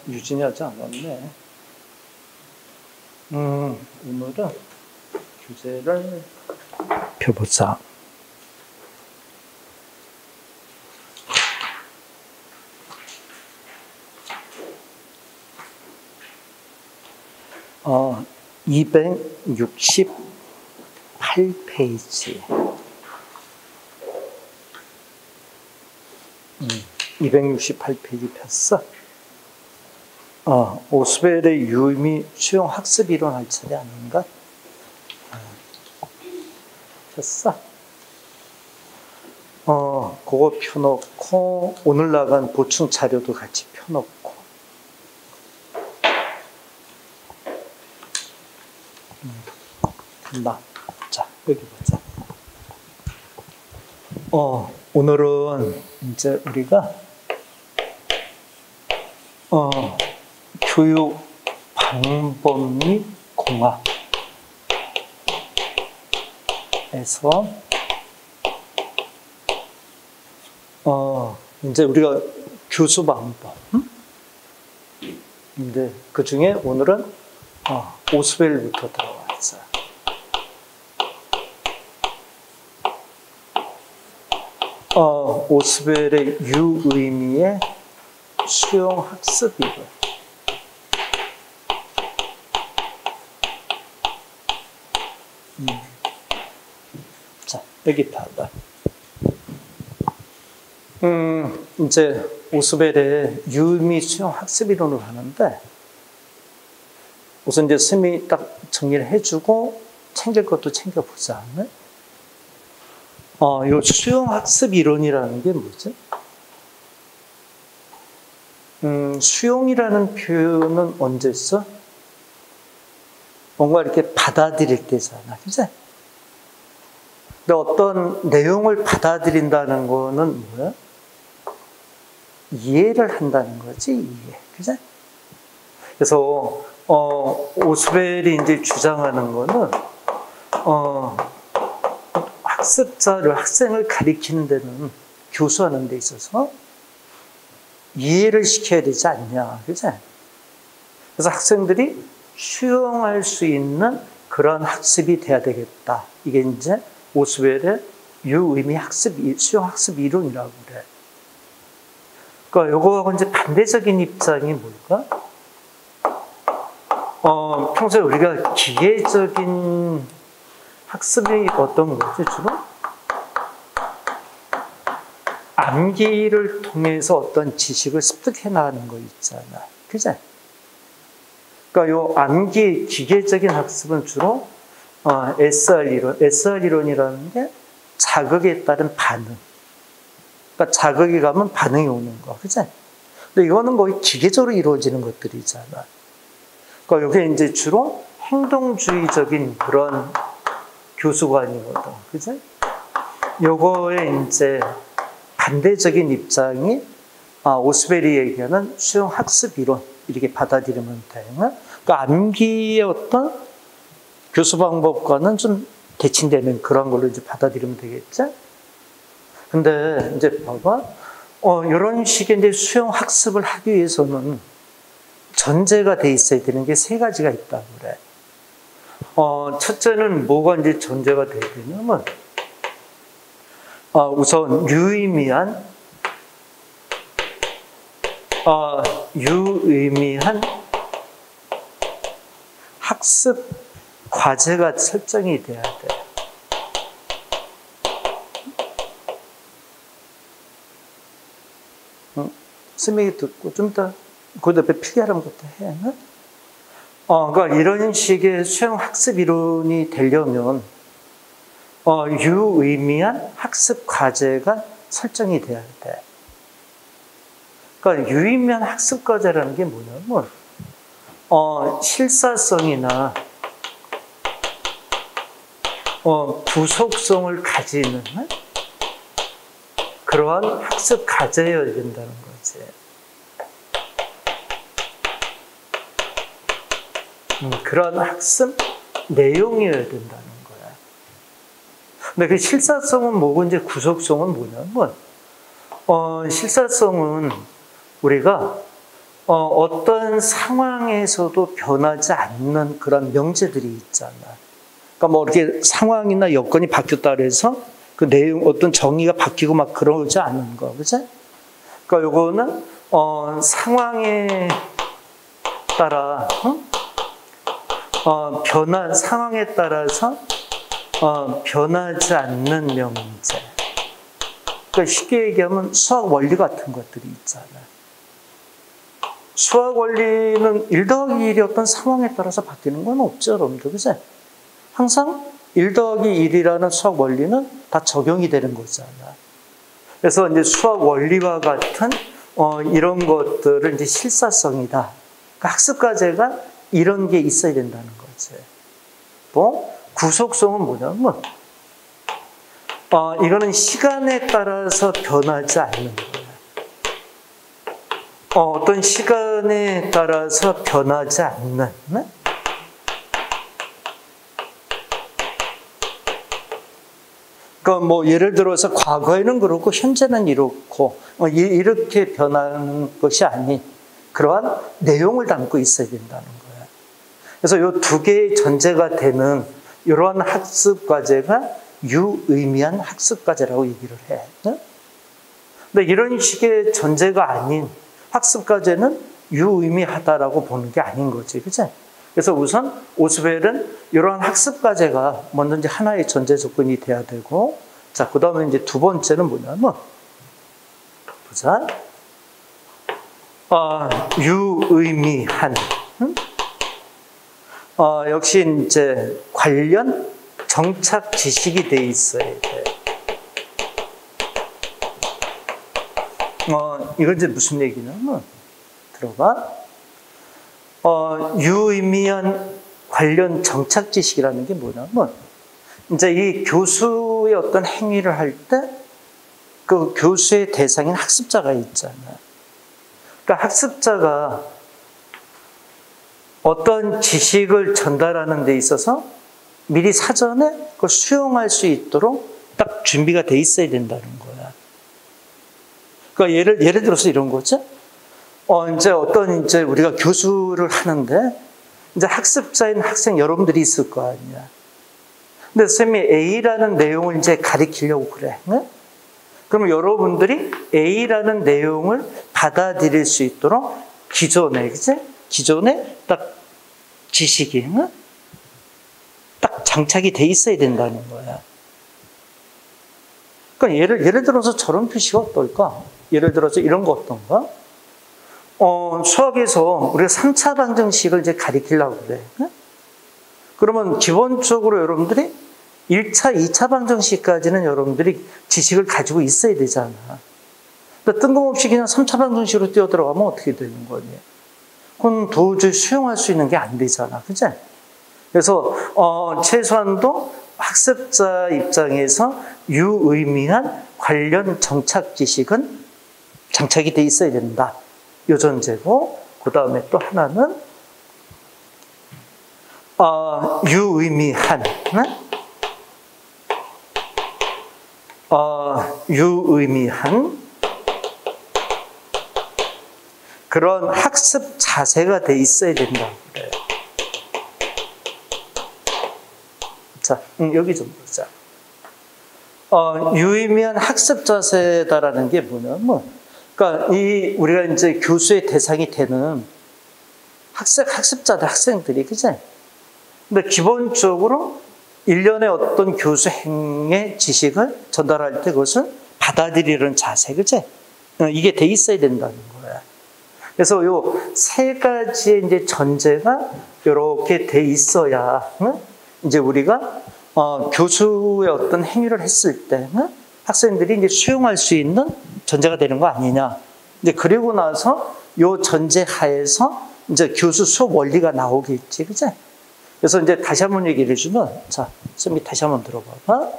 유진이 아직 안 왔네. 오늘은 교재를 펴보자. 어, 268페이지. 268페이지 폈어. 오스웰의 유의미 수용 학습 이론 할 차례 아닌가? 폈어. 그거 펴놓고, 오늘 나간 보충 자료도 같이 펴놓고. 됐나? 자, 여기 보자. 오늘은 이제 우리가, 교육 방법 및 공학에서, 이제 우리가 교수 방법. 근데 그 중에 오늘은, 오스웰부터 들어와 있어요. 오스웰의 유의미의 수용 학습 이론. 자, 여기 봐봐. 이제 오스웰의 유의미 수용 학습 이론을 하는데, 우선 이제 쌤이 딱 정리를 해주고 챙길 것도 챙겨보자. 요 수용 학습 이론이라는 게 뭐지? 수용이라는 표현은 언제 써? 뭔가 이렇게 받아들일 때잖아. 그치? 근데 어떤 내용을 받아들인다는 거는 뭐야? 이해를 한다는 거지, 이해. 그치? 그래서, 오스웰이 이제 주장하는 거는, 학생을 가리키는 데는 교수하는 데 있어서 이해를 시켜야 되지 않냐. 그치? 그래서 학생들이 수용할 수 있는 그런 학습이 돼야 되겠다. 이게 이제 오스웰의 유의미 수용 학습 이론이라고 그래. 그러니까 요거하고 이제 반대적인 입장이 뭘까? 평소에 우리가 기계적인 학습이 어떤 거지, 주로? 암기를 통해서 어떤 지식을 습득해 나가는 거 있잖아. 그치? 그러니까 요 암기 기계적인 학습은 주로 SR 이론이라는 게 자극에 따른 반응. 그러니까 자극이 가면 반응이 오는 거. 그치? 근데 이거는 거의 기계적으로 이루어지는 것들이잖아. 그러니까 이게 이제 주로 행동주의적인 그런 교수관이거든. 그치? 요거에 이제 반대적인 입장이, 오스웰이 얘기하는 수용 학습 이론, 이렇게 받아들이면 돼. 그러니까 암기의 어떤 교수 방법과는 좀 대칭되는 그런 걸로 이제 받아들이면 되겠지? 근데 이제 봐봐. 이런 식의 이제 수용 학습을 하기 위해서는 전제가 돼 있어야 되는 게 세 가지가 있다고 그래. 첫째는 뭐가 이제 전제가 돼야 되냐면, 우선 유의미한 학습 과제가 설정이 돼야 돼. 스미기 듣고 좀 더 그 옆에 필기하는 것도 해. 그러니까 이런 식의 수용 학습 이론이 되려면 유의미한 학습 과제가 설정이 돼야 돼. 그러니까 유의미한 학습 과제라는 게 뭐냐면 실사성이나 부속성을 가지는 그러한 학습 과제여야 된다는 거지. 그런 학습 내용이어야 된다는 거야. 근데 그 실사성은 뭐고 이제 구속성은 뭐냐면, 실사성은 우리가 어떤 상황에서도 변하지 않는 그런 명제들이 있잖아. 그러니까 뭐 이렇게 상황이나 여건이 바뀌었다 그래서 그 내용 어떤 정의가 바뀌고 막 그러지 않는 거, 그치? 그러니까 요거는 상황에 따라 상황에 따라서 변하지 않는 명제. 그러니까 쉽게 얘기하면 수학 원리 같은 것들이 있잖아. 수학 원리는 1 더하기 1이 어떤 상황에 따라서 바뀌는 건 없죠, 여러분들. 그치? 항상 1 더하기 1이라는 수학 원리는 다 적용이 되는 거잖아. 그래서 이제 수학 원리와 같은 이런 것들은 이제 실사성이다. 그러니까 학습 과제가 이런 게 있어야 된다는 거지. 또 구속성은 뭐냐면 이거는 시간에 따라서 변하지 않는 거야. 어떤 시간에 따라서 변하지 않는. 네? 그러니까 뭐 예를 들어서 과거에는 그렇고 현재는 이렇고 이렇게 변하는 것이 아닌 그러한 내용을 담고 있어야 된다는 거야. 그래서 이 두 개의 전제가 되는 이러한 학습 과제가 유의미한 학습 과제라고 얘기를 해. 네? 근데 이런 식의 전제가 아닌 학습 과제는 유의미하다라고 보는 게 아닌 거지, 그치? 그래서 우선 오스벨은 이러한 학습 과제가 먼저 이제 하나의 전제 조건이 돼야 되고, 자, 그 다음에 이제 두 번째는 뭐냐면, 보자. 유의미한, 역시 이제 관련 정착 지식이 돼 있어야 돼. 이건 이제 무슨 얘기냐면, 들어봐. 유의미한 관련 정착 지식이라는 게 뭐냐면, 이제 이 교수의 어떤 행위를 할 때, 그 교수의 대상인 학습자가 있잖아. 그러니까 학습자가 어떤 지식을 전달하는 데 있어서 미리 사전에 그걸 수용할 수 있도록 딱 준비가 돼 있어야 된다는 거야. 그러니까 예를 들어서 이런 거죠. 이제 우리가 교수를 하는데, 이제 학습자인 학생 여러분들이 있을 거 아니야. 근데 선생님이 A라는 내용을 이제 가리키려고 그래. 네? 그러면 여러분들이 A라는 내용을 받아들일 수 있도록 기존에, 그치? 기존에 딱 지식이, 네? 딱 장착이 돼 있어야 된다는 거야. 그러니까 예를 들어서 저런 표시가 어떨까? 예를 들어서 이런 거 어떤가? 수학에서 우리가 3차 방정식을 이제 가리키려고 그래. 네? 그러면 기본적으로 여러분들이 1차, 2차 방정식까지는 여러분들이 지식을 가지고 있어야 되잖아. 근데 뜬금없이 그냥 3차 방정식으로 뛰어들어가면 어떻게 되는 거니? 그건 도저히 수용할 수 있는 게 안 되잖아. 그치? 그래서, 최소한도 학습자 입장에서 유의미한 관련 정착 지식은 장착이 돼 있어야 된다. 요 전제고, 그 다음에 또 하나는, 유의미한, 네? 유의미한 그런 학습 자세가 돼 있어야 된다. 그래. 자, 여기 좀 보자. 유의미한 학습 자세다라는 게 뭐냐면, 그러니까 우리가 이제 교수의 대상이 되는 학습자들, 학생들이, 그치? 근데 기본적으로 일련의 어떤 교수 행의 지식을 전달할 때 그것을 받아들이는 자세, 그치? 이게 돼 있어야 된다는 거야. 그래서 요 세 가지의 이제 전제가 이렇게 돼 있어야, 이제 우리가, 교수의 어떤 행위를 했을 때, 학생들이 이제 수용할 수 있는 전제가 되는 거 아니냐. 이제 그리고 나서 요 전제 하에서 이제 교수 수업 원리가 나오겠지, 그치? 그래서 이제 다시 한번 얘기를 해주면, 자, 선생님이 다시 한번 들어봐봐.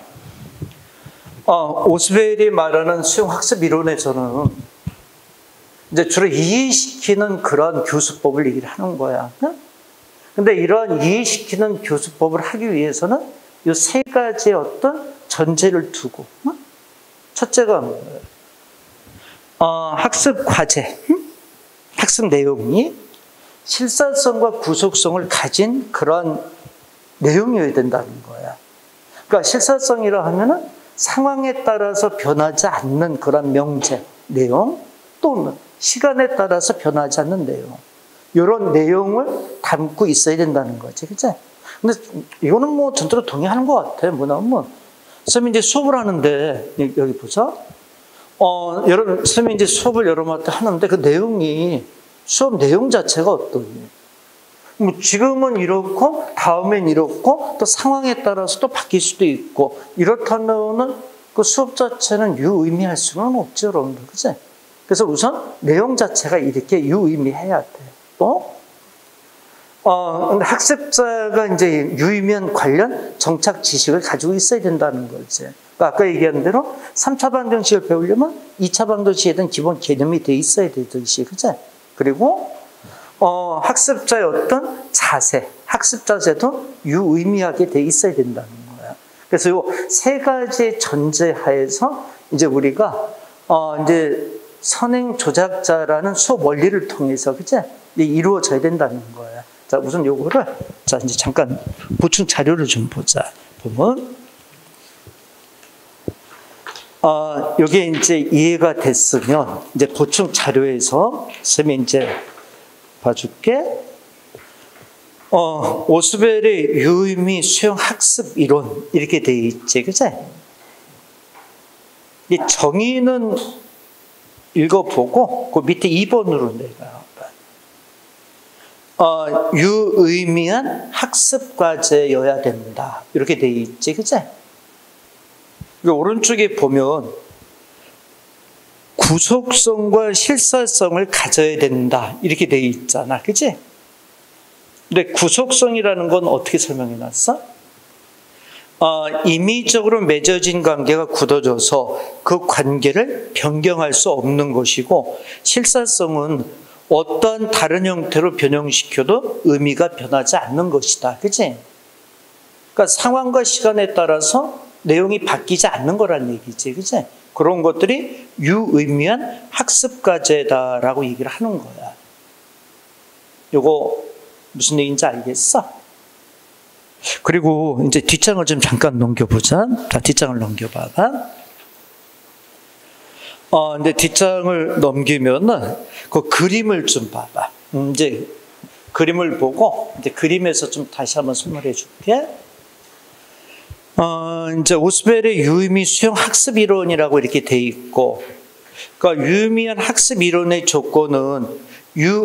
오스벨이 말하는 수용학습 이론에서는 이제 주로 이해시키는 그런 교수법을 얘기를 하는 거야. 근데 이러한 이해시키는 교수법을 하기 위해서는 이 세 가지의 어떤 전제를 두고, 학습 학습 내용이 실사성과 구속성을 가진 그런 내용이어야 된다는 거야. 그러니까 실사성이라 하면은 상황에 따라서 변하지 않는 그런 명제, 내용, 또는 시간에 따라서 변하지 않는 내용. 이런 내용을 담고 있어야 된다는 거지. 그치? 근데 이거는 뭐 전체로 동의하는 것 같아. 뭐냐면, 선생님이 이제 수업을 하는데, 여기 보자. 선생님이 이제 수업을 여러 마디 하는데 그 내용이, 수업 내용 자체가 어떠니? 뭐 지금은 이렇고, 다음엔 이렇고, 또 상황에 따라서 또 바뀔 수도 있고, 이렇다면은 그 수업 자체는 유의미할 수는 없죠, 여러분들. 그치? 그래서 우선 내용 자체가 이렇게 유의미해야 돼. 또, 근데 학습자가 이제 유의미한 관련 정착 지식을 가지고 있어야 된다는 거지. 그러니까 아까 얘기한 대로 3차 방정식을 배우려면 2차 방정식에 대한 기본 개념이 돼 있어야 되듯이, 그치? 그리고, 학습자의 어떤 자세, 학습 자세도 유의미하게 돼 있어야 된다는 거야. 그래서 이 세 가지 전제하에서 이제 우리가, 이제 선행 조작자라는 수업 원리를 통해서, 그치? 이루어져야 된다는 거야. 자, 우선 요거를, 자, 이제 잠깐 보충 자료를 좀 보자. 보면, 요게 이제 이해가 됐으면, 이제 보충 자료에서, 선생님이 이제 봐줄게. 오스벨의 유의미 수용 학습 이론, 이렇게 돼 있지, 그치? 이 정의는 읽어보고, 그 밑에 2번으로 내가. 유의미한 학습 과제여야 된다. 이렇게 돼 있지, 그치? 오른쪽에 보면, 구속성과 실사성을 가져야 된다. 이렇게 돼 있잖아, 그치? 근데 구속성이라는 건 어떻게 설명해 놨어? 임의적으로 맺어진 관계가 굳어져서 그 관계를 변경할 수 없는 것이고, 실사성은 어떠한 다른 형태로 변형시켜도 의미가 변하지 않는 것이다. 그치? 그러니까 상황과 시간에 따라서 내용이 바뀌지 않는 거란 얘기지. 그치? 그런 것들이 유의미한 학습 과제다라고 얘기를 하는 거야. 요거 무슨 얘기인지 알겠어? 그리고 이제 뒷장을 좀 잠깐 넘겨보자. 자, 뒷장을 넘겨봐봐. 근데 뒷장을 넘기면은 그 그림을 좀 봐봐. 이제 그림을 보고 이제 그림에서 좀 다시 한번 설명해 줄게. 이제 오스벨의 유의미 수용 학습 이론이라고 이렇게 돼 있고, 그러니까 유의미한 학습 이론의 조건은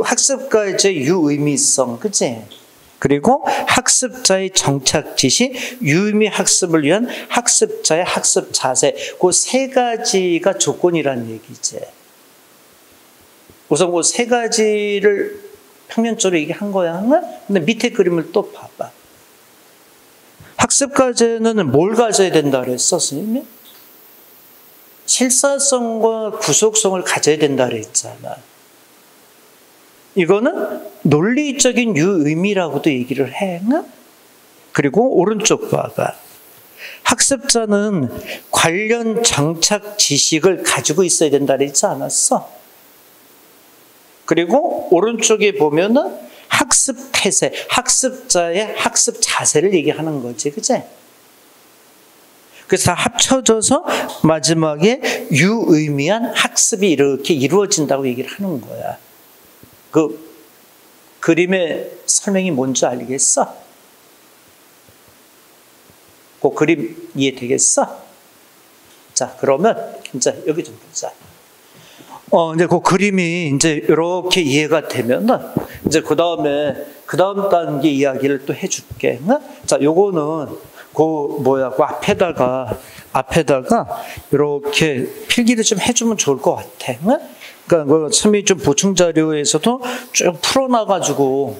학습가의 유의미성, 그치? 그리고 학습자의 정착 지시, 유의미 학습을 위한 학습자의 학습 자세, 그 세 가지가 조건이라는 얘기지. 우선 그 세 가지를 평면적으로 얘기한 거야. 근데 밑에 그림을 또 봐봐. 학습 과제는 뭘 가져야 된다 그랬어, 선생님이? 실사성과 구속성을 가져야 된다 그랬잖아. 이거는 논리적인 유의미라고도 얘기를 해. 그리고 오른쪽 봐봐. 학습자는 관련 정착 지식을 가지고 있어야 된다 그랬지 않았어? 그리고 오른쪽에 보면은 학습 태세, 학습자의 학습 자세를 얘기하는 거지, 그치? 그래서 다 합쳐져서 마지막에 유의미한 학습이 이렇게 이루어진다고 얘기를 하는 거야. 그 그림의 설명이 뭔지 알겠어? 그 그림 이해되겠어? 자, 그러면 이제 여기 좀 보자. 이제 그 그림이 이제 이렇게 이해가 되면은 이제 그 다음 단계 이야기를 또 해줄게. 자, 요거는 그 앞에다가 이렇게 필기를 좀 해주면 좋을 것 같아. 그러니까 선생님이 좀 보충 자료에서도 쭉 풀어놔가지고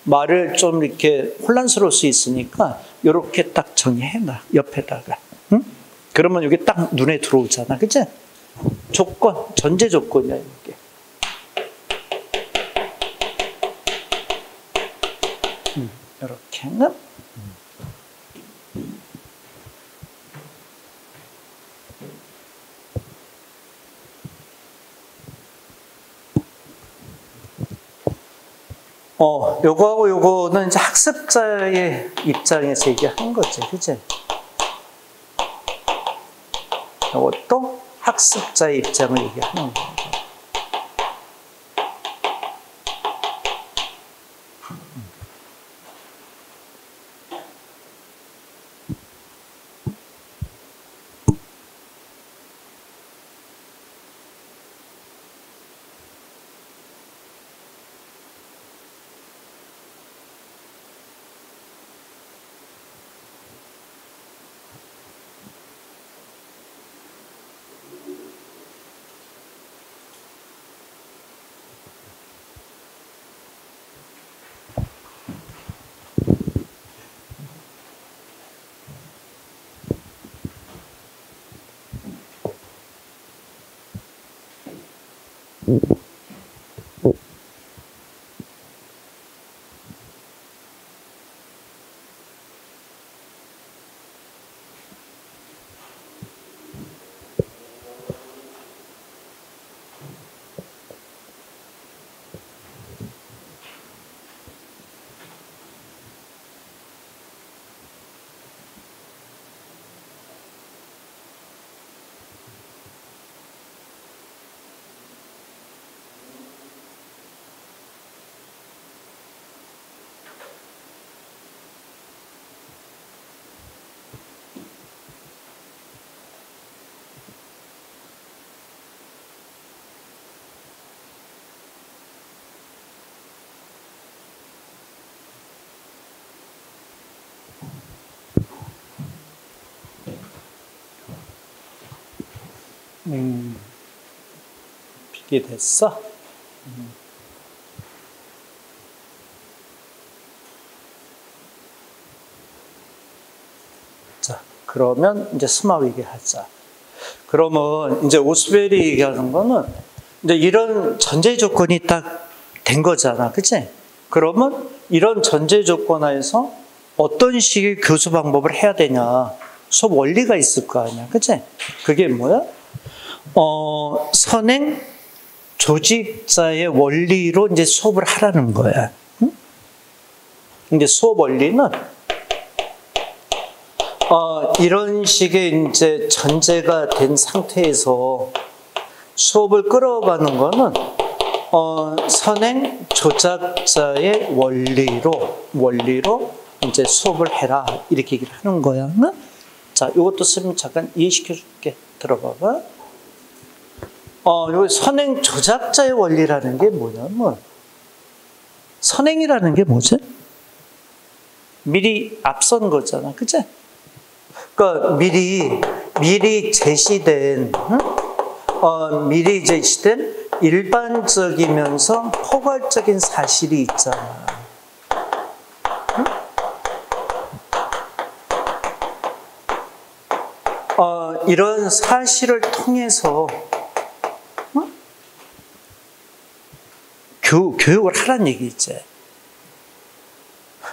말을 좀 이렇게 혼란스러울 수 있으니까 이렇게 딱 정리해놔 옆에다가. 그러면 이게 딱 눈에 들어오잖아, 그치? 조건, 전제 조건이야 이게. 이렇게. 요거하고 요거는 이제 학습자의 입장에서 얘기하는 거지, 그치? 요것도 학습자의 입장을 얘기하는 거야. 비게 됐어? 자, 그러면 이제 스마위게 하자. 그러면 이제 오스벨이 얘기하는 거는 이제 이런 전제 조건이 딱 된 거잖아, 그치? 그러면 이런 전제 조건 하에서 어떤 식의 교수 방법을 해야 되냐? 수업 원리가 있을 거 아니야, 그치? 그게 뭐야? 선행 조직자의 원리로 이제 수업을 하라는 거야. 응? 이제 수업 원리는 이런 식의 이제 전제가 된 상태에서 수업을 끌어가는 거는 선행 조작자의 원리로 이제 수업을 해라 이렇게 얘기를 하는 거야. 응? 자, 이것도 쓰면 잠깐 이해시켜 줄게. 들어봐봐. 요 선행 조작자의 원리라는 게 뭐냐면, 선행이라는 게 뭐지? 미리 앞선 거잖아, 그치? 그러니까 미리 제시된, 미리 제시된 일반적이면서 포괄적인 사실이 있잖아. 응? 이런 사실을 통해서 교육을 하라는 얘기지.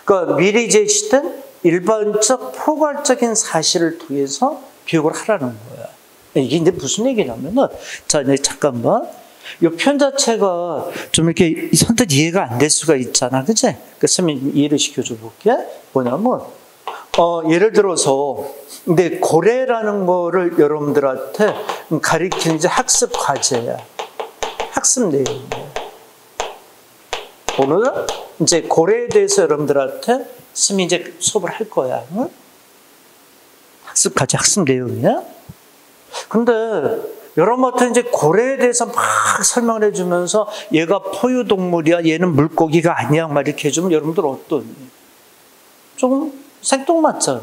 그러니까 미리 제시된 일반적 포괄적인 사실을 통해서 교육을 하라는 거야. 이게 이제 무슨 얘기냐면은, 자, 이제 잠깐만. 이 표현 자체가 좀 이렇게 선뜻 이해가 안 될 수가 있잖아, 그치? 그래서 이해를 시켜줘 볼게. 뭐냐면, 예를 들어서, 근데 고래라는 거를 여러분들한테 가리키는 이제 학습 과제야. 학습 내용이야. 오늘은 이제 고래에 대해서 여러분들한테 스미 이제 수업을 할 거야. 응? 학습 과제, 학습 내용이야. 근데 여러분한테 이제 고래에 대해서 막 설명을 해주면서 얘가 포유동물이야, 얘는 물고기가 아니야, 막 이렇게 해주면 여러분들 어떠니? 조금 생뚱맞잖아.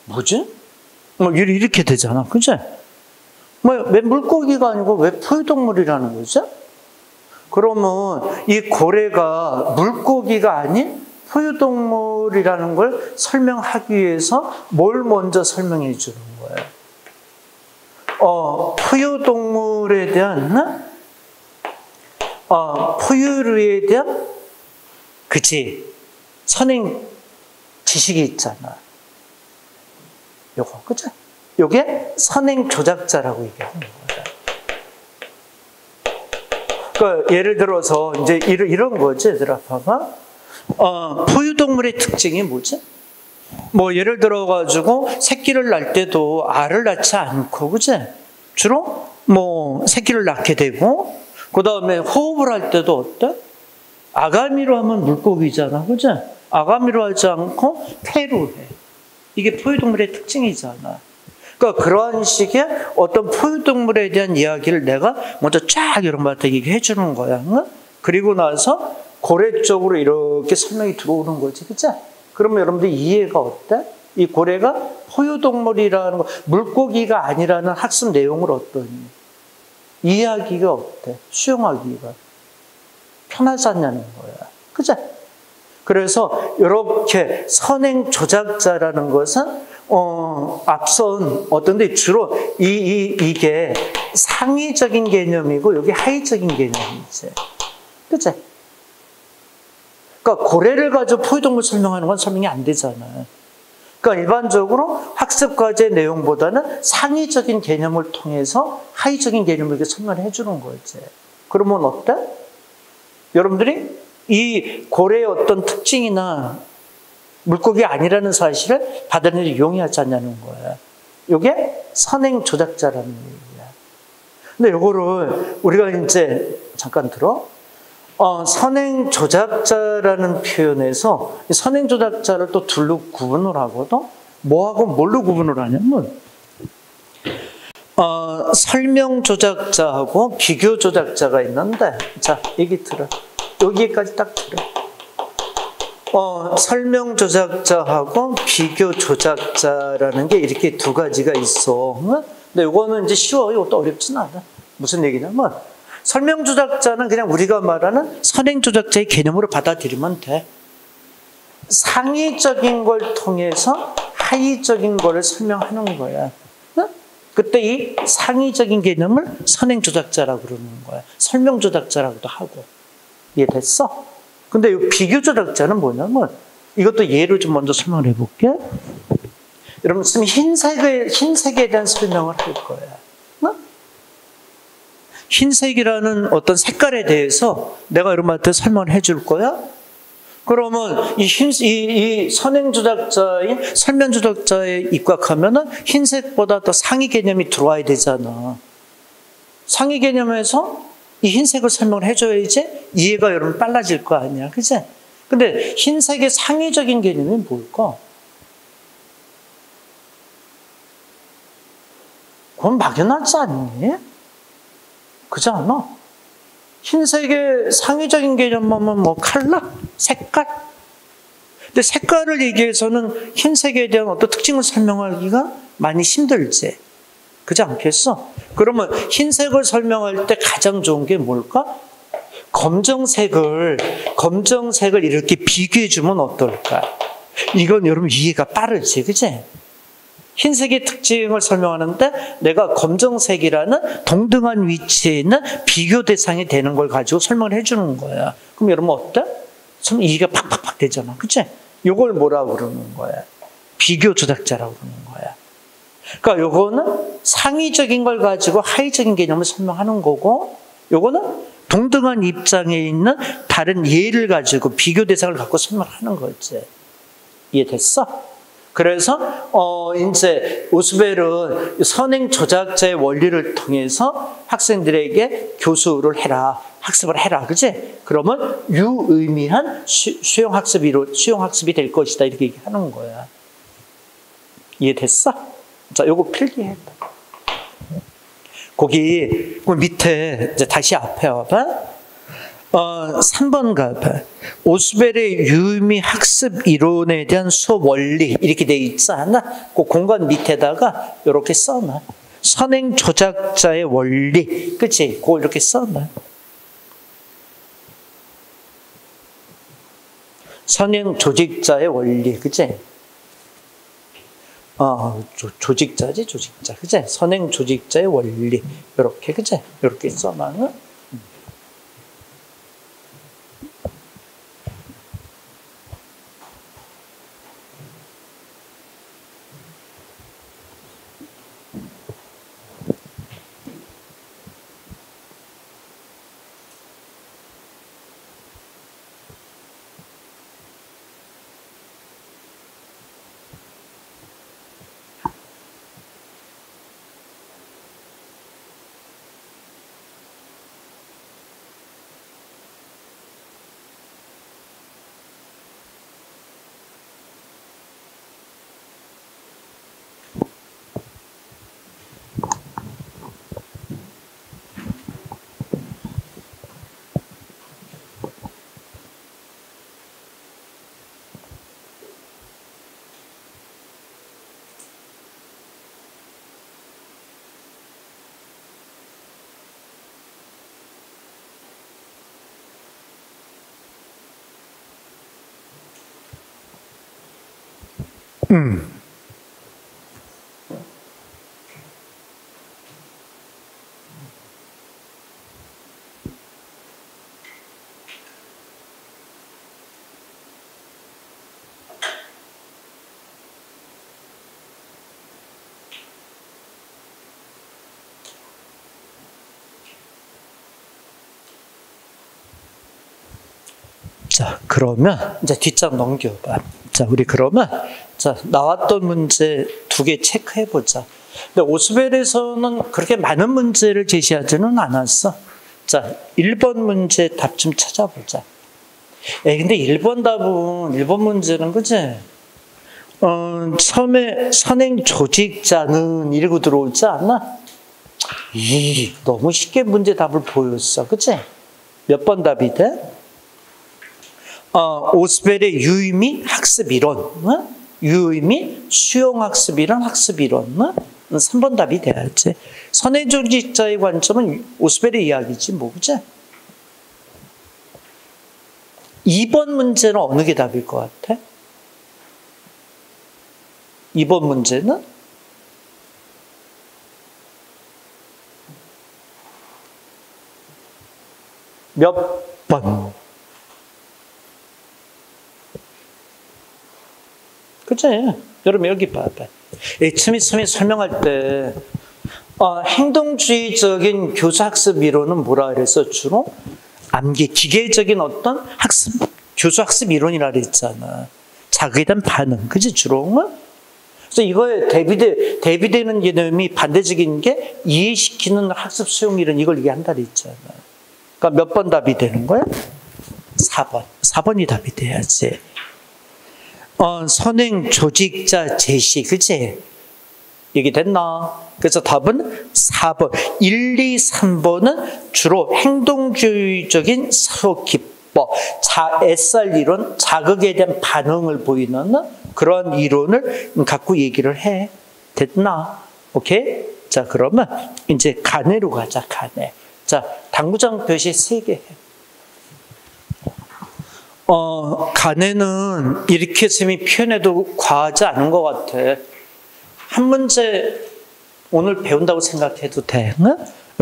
뭐지? 뭐 이렇게 되잖아, 그치? 왜 물고기가 아니고 왜 포유동물이라는 거지? 그러면 이 고래가 물고기가 아닌 포유동물이라는 걸 설명하기 위해서 뭘 먼저 설명해 주는 거예요? 포유동물에 대한, 포유류에 대한, 그치? 선행 지식이 있잖아. 요거, 그치? 요게 선행 조작자라고 얘기하는 거야. 그러니까 예를 들어서 이제 이런 거지, 얘들아, 봐봐. 포유동물의 특징이 뭐지? 뭐 예를 들어가지고 새끼를 낳을 때도 알을 낳지 않고, 그지? 주로 뭐 새끼를 낳게 되고, 그 다음에 호흡을 할 때도 어때? 아가미로 하면 물고기잖아, 그지? 아가미로 하지 않고 폐로 해. 이게 포유동물의 특징이잖아. 그러니까 그러한 식의 어떤 포유동물에 대한 이야기를 내가 먼저 쫙 여러분한테 얘기해 주는 거야. 응? 그리고 나서 고래 쪽으로 이렇게 설명이 들어오는 거지, 그치? 그러면 여러분들 이해가 어때? 이 고래가 포유동물이라는 거, 물고기가 아니라는 학습 내용을 어떠니? 이해하기가 어때? 수용하기가 편하지 않냐는 거야. 그치? 그래서 이렇게 선행 조작자라는 것은 앞선 어떤데 주로 이게 상위적인 개념이고 여기 하위적인 개념이지. 그치? 그러니까 고래를 가지고 포유동물 설명하는 건 설명이 안 되잖아. 그러니까 일반적으로 학습 과제 내용보다는 상위적인 개념을 통해서 하위적인 개념을 이렇게 설명을 해주는 거지. 그러면 어때? 여러분들이 이 고래의 어떤 특징이나 물고기 아니라는 사실을 받아들이지 용이하지 않냐는 거야. 이게 선행 조작자라는 얘기야. 근데 이거를 우리가 이제 잠깐 들어. 선행 조작자라는 표현에서 선행 조작자를 또 둘로 구분을 하거든. 뭐하고 뭘로 구분을 하냐면 설명 조작자하고 비교 조작자가 있는데, 자, 얘기 들어. 여기까지 딱 들어. 설명 조작자하고 비교 조작자라는 게 이렇게 두 가지가 있어. 근데 이거는 이제 쉬워. 이것도 어렵진 않아. 무슨 얘기냐면, 설명 조작자는 그냥 우리가 말하는 선행 조작자의 개념으로 받아들이면 돼. 상위적인 걸 통해서 하위적인 거를 설명하는 거야. 그때 이 상위적인 개념을 선행 조작자라고 그러는 거야. 설명 조작자라고도 하고. 이해됐어? 근데 이 비교 조작자는 뭐냐면, 이것도 예를 좀 먼저 설명을 해볼게. 여러분, 지금 흰색에 대한 설명을 할 거야. 흰색이라는 어떤 색깔에 대해서 내가 여러분한테 설명을 해줄 거야. 그러면 이 선행 조작자인 설명 조작자에 입각하면은 흰색보다 더 상위 개념이 들어와야 되잖아. 상위 개념에서 이 흰색을 설명을 해줘야지 이해가 여러분 빨라질 거 아니야, 그치? 근데 흰색의 상위적인 개념이 뭘까? 그건 막연하지 않니? 그렇지 않아? 흰색의 상위적인 개념은 뭐 컬러? 색깔? 근데 색깔을 얘기해서는 흰색에 대한 어떤 특징을 설명하기가 많이 힘들지. 그렇지 않겠어? 그러면 흰색을 설명할 때 가장 좋은 게 뭘까? 검정색을 이렇게 비교해주면 어떨까? 이건 여러분 이해가 빠르지, 그치? 흰색의 특징을 설명하는데 내가 검정색이라는 동등한 위치에 있는 비교 대상이 되는 걸 가지고 설명을 해주는 거야. 그럼 여러분 어때? 좀 이해가 팍팍팍 되잖아. 그치? 이걸 뭐라고 그러는 거야? 비교 조작자라고 그러는 거야. 그러니까 요거는 상위적인 걸 가지고 하위적인 개념을 설명하는 거고, 요거는 동등한 입장에 있는 다른 예를 가지고 비교 대상을 갖고 설명하는 거지. 이해됐어? 그래서 이제 오스벨은 선행 조작자의 원리를 통해서 학생들에게 교수를 해라, 학습을 해라, 그치? 그러면 유의미한 수용 학습이 될 것이다, 이렇게 얘기하는 거야. 이해됐어? 자, 요거 필기해. 거기 밑에 이제 다시 앞에 와봐. 3번 가봐. 오스벨의 유의미 학습 이론에 대한 수업 원리 이렇게 돼 있지 않아? 그 공간 밑에다가 이렇게 써놔. 선행 조작자의 원리, 그치? 그거 이렇게 써놔. 선행 조직자의 원리, 그치? 조직자지, 조직자, 그치? 선행 조직자의 원리, 이렇게, 그치? 이렇게 써놔. 음. 자, 그러면 이제 뒷장 넘겨봐. 자, 우리 그러면 자, 나왔던 문제 2개 체크해 보자. 근데 오스벨에서는 그렇게 많은 문제를 제시하지는 않았어. 자, 1번 문제 답 좀 찾아보자. 근데 1번 답은 1번 문제는 그지? 처음에 선행 조직자는 이러고 들어오지 않아? 너무 쉽게 문제 답을 보였어. 그치? 몇 번 답이 돼? 오스벨의 유의미 학습 이론. 유의미 수용 학습 이론, 학습 이론. 3번 답이 돼야지. 선행 조직자의 관점은 오스벨의 이야기지, 뭐, 그치? 2번 문제는 어느 게 답일 것 같아? 2번 문제는? 몇 번? 그치? 여러분 여기 봐봐. 처음에 설명할 때 행동주의적인 교수학습 이론은 뭐라 그랬어? 주로 암기, 기계적인 어떤 학습, 교수학습 이론이라 그랬잖아. 자극에 대한 반응, 그치? 주로. 그래서 이거에 대비되는 개념이 반대적인 게 이해시키는 학습 수용 이론, 이걸 얘기한다 그랬잖아. 그러니까 몇 번 답이 되는 거야? 4번. 4번이 답이 돼야지. 선행 조직자 제시, 그치? 얘기됐나? 그래서 답은 4번. 1, 2, 3번은 주로 행동주의적인 사고 기법, SR 이론, 자극에 대한 반응을 보이는 그런 이론을 갖고 얘기를 해. 됐나? 오케이? 자, 그러면 이제 간해로 가자, 간해. 자, 당구장 표시 3개 해. 간해는 이렇게 쌤이 표현해도 과하지 않은 것 같아. 한 문제 오늘 배운다고 생각해도 돼. 응?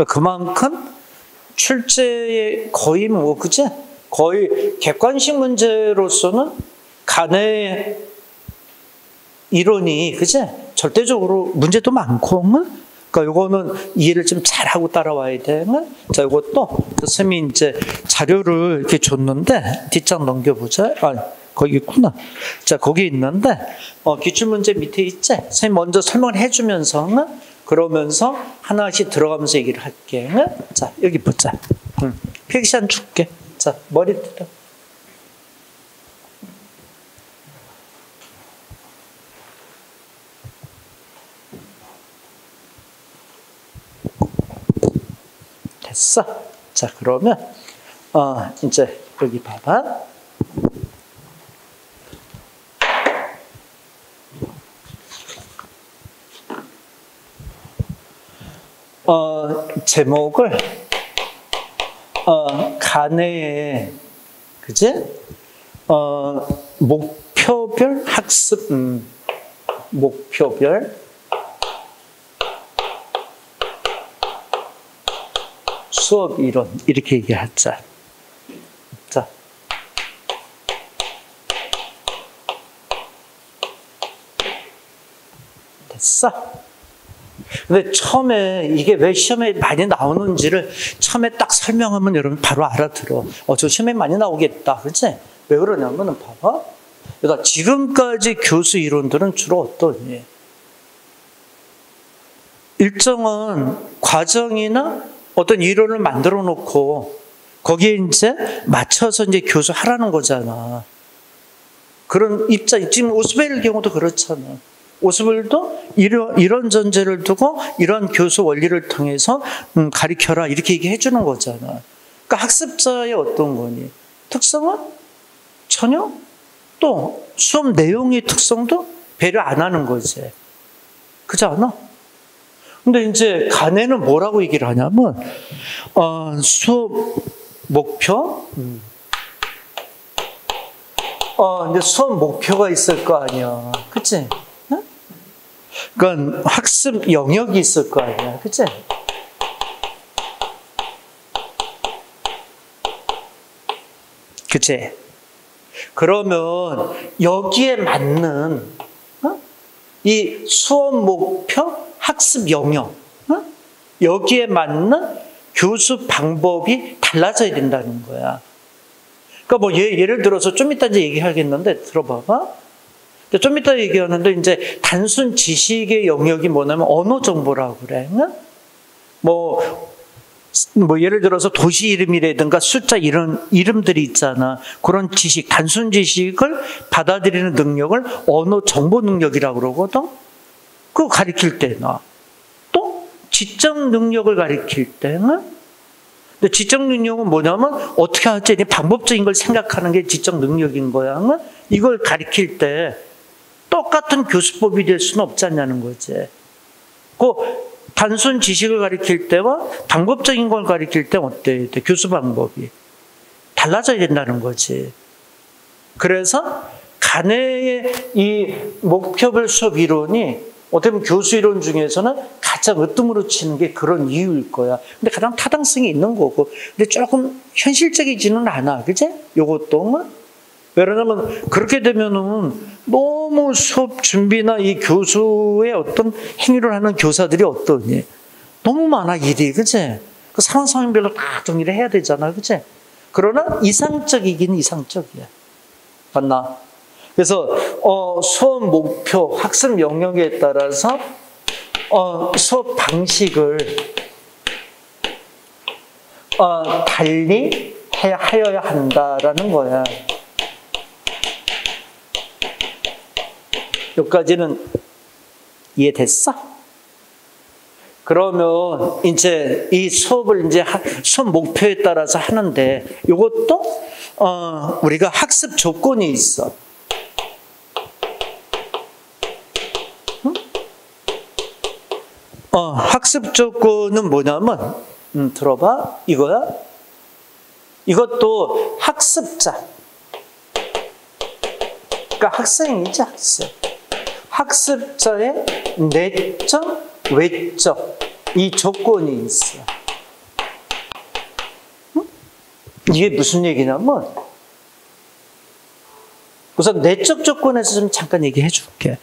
그만큼 출제의 거의 뭐, 그치? 거의 객관식 문제로서는 간해 이론이, 그치? 절대적으로 문제도 많고, 응? 그러니까 요거는 이해를 좀 잘하고 따라와야 돼. 응? 자, 요것도 쌤이 이제 자료를 이렇게 줬는데, 뒷장 넘겨보자. 거기 있구나. 자, 거기 있는데, 기출문제 밑에 있지? 쌤이 먼저 설명을 해주면서, 응? 그러면서 하나씩 들어가면서 얘기를 할게. 응? 자, 여기 보자. 필기시간 줄게. 자, 머리 들어. 됐어. 자, 그러면, 이제 여기 봐봐. 제목을 간해의 그지? 목표별 학습 목표별 수업 이론 이렇게 얘기하자. 자. 됐어? 근데 처음에 이게 왜 시험에 많이 나오는지를 처음에 딱 설명하면 여러분 바로 알아들어. 저 시험에 많이 나오겠다. 그렇지? 왜 그러냐면은 봐봐. 그러니까 지금까지 교수 이론들은 주로 어떠니? 일정한 과정이나 어떤 이론을 만들어 놓고 거기에 이제 맞춰서 이제 교수 하라는 거잖아. 그런 입장, 지금 오스벨 경우도 그렇잖아. 오스벨도 이런 전제를 두고 이런 교수 원리를 통해서 가르쳐라 이렇게 얘기해 주는 거잖아. 그러니까 학습자의 어떤 거니? 특성은 전혀 또 수업 내용의 특성도 배려 안 하는 거지. 그렇지 않아? 근데 이제 간해는 뭐라고 얘기를 하냐면 수업 목표 이제 수업 목표가 있을 거 아니야. 그치? 응? 그건 학습 영역이 있을 거 아니야. 그치? 그치? 그러면 여기에 맞는 이 수업 목표, 학습 영역, 여기에 맞는 교수 방법이 달라져야 된다는 거야. 그러니까 뭐 예를 들어서 좀 이따 이제 얘기하겠는데 들어봐봐. 좀 이따 얘기하는데 이제 단순 지식의 영역이 뭐냐면 언어 정보라고 그래. 뭐 예를 들어서 도시 이름이라든가 숫자 이런 이름들이 있잖아. 그런 지식, 단순 지식을 받아들이는 능력을 언어 정보 능력이라고 그러거든. 그거 가르칠 때나 또 지적 능력을 가르칠 때는 근데 지적 능력은 뭐냐면 어떻게 할지 방법적인 걸 생각하는 게 지적 능력인 거야. 이걸 가르칠 때 똑같은 교수법이 될 수는 없지 않냐는 거지. 그 단순 지식을 가르칠 때와 방법적인 걸 가르칠 때 어때? 교수 방법이 달라져야 된다는 거지. 그래서 간해의 이 목표별 수업 이론이 어떻게 보면 교수 이론 중에서는 가장 으뜸으로 치는 게 그런 이유일 거야. 근데 가장 타당성이 있는 거고. 근데 조금 현실적이지는 않아. 그치? 요것도. 왜냐하면 그렇게 되면은 너무 수업 준비나 이 교수의 어떤 행위를 하는 교사들이 어떠니? 너무 많아, 일이. 그치? 그 상황별로 다 정리를 해야 되잖아. 그치? 그러나 이상적이긴 이상적이야. 맞나? 그래서 수업 목표, 학습 영역에 따라서 수업 방식을 달리 하여야 한다라는 거야. 여기까지는 이해됐어? 그러면 이제 이 수업을 이제 수업 목표에 따라서 하는데 이것도 우리가 학습 조건이 있어. 학습 조건은 뭐냐면, 들어봐. 이거야. 이것도 학습자. 그러니까 학생이지, 학생. 학습자의 내적, 외적, 이 조건이 있어. 이게 무슨 얘기냐면, 우선 내적 조건에서 좀 잠깐 얘기해 줄게.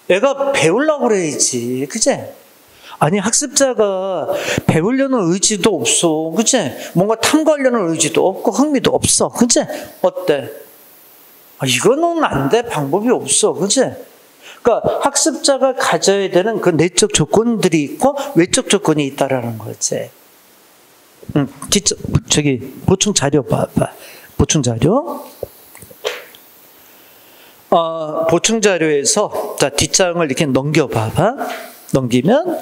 애가 배우려고 그래야지. 그치? 아니, 학습자가 배우려는 의지도 없어. 그치? 뭔가 탐구하려는 의지도 없고 흥미도 없어. 그치? 어때? 이거는 안 돼. 방법이 없어. 그치? 그러니까 학습자가 가져야 되는 그 내적 조건들이 있고 외적 조건이 있다라는 거지. 저기 보충 자료 봐봐. 보충 자료. 보충 자료에서 자 뒷장을 이렇게 넘겨봐봐. 넘기면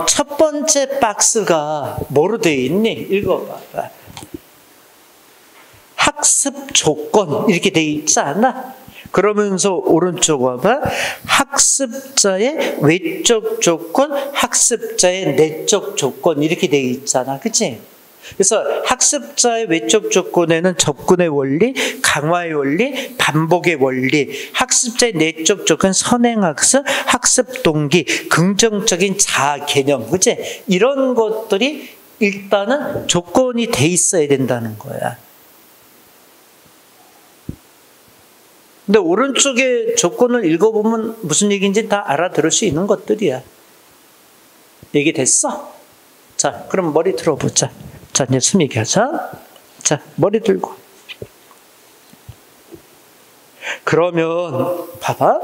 첫 번째 박스가 뭐로 되어 있니? 읽어봐봐. 학습 조건 이렇게 되어 있지 않아? 그러면서 오른쪽 와봐. 학습자의 외적 조건, 학습자의 내적 조건 이렇게 되어 있잖아. 그치? 그래서 학습자의 외적 조건에는 접근의 원리, 강화의 원리, 반복의 원리, 학습자의 내적 조건, 선행학습, 학습 동기, 긍정적인 자아 개념, 그치? 이런 것들이 일단은 조건이 돼 있어야 된다는 거야. 근데 오른쪽에 조건을 읽어보면 무슨 얘기인지 다 알아들을 수 있는 것들이야. 얘기됐어? 자, 그럼 머리 들어보자. 자, 이제 숨 얘기하자. 자, 머리 들고. 그러면, 봐봐.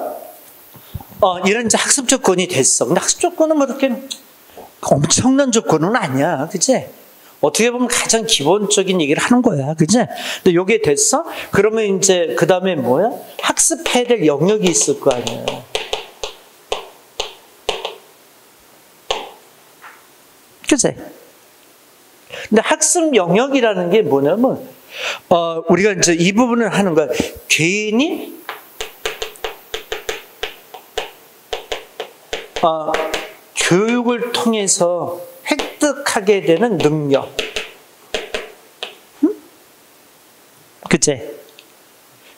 이런 이제 학습 조건이 됐어. 근데 학습 조건은 뭐 이렇게 엄청난 조건은 아니야. 그치? 어떻게 보면 가장 기본적인 얘기를 하는 거야. 그치? 근데 요게 됐어? 그러면 이제 그 다음에 뭐야? 학습해야 될 영역이 있을 거 아니야. 그치? 근데 학습 영역이라는 게 뭐냐면, 우리가 이제 이 부분을 하는 거야. 괜히, 교육을 통해서 획득하게 되는 능력. 그치?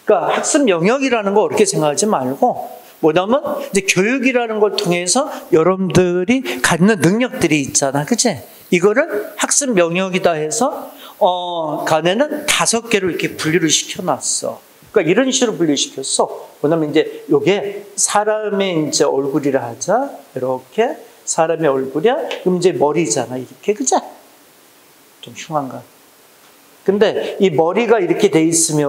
그러니까 학습 영역이라는 거 그렇게 생각하지 말고 뭐냐면 이제 교육이라는 걸 통해서 여러분들이 갖는 능력들이 있잖아, 그치? 이거를 학습 영역이다 해서 간에는 5개로 이렇게 분류를 시켜놨어. 그러니까 이런 식으로 분류시켰어. 뭐냐면 이제 요게 사람의 이제 얼굴이라 하자. 이렇게 사람의 얼굴이야. 그럼 이제 머리잖아, 이렇게, 그치? 좀 흉한가? 근데 이 머리가 이렇게 돼 있으면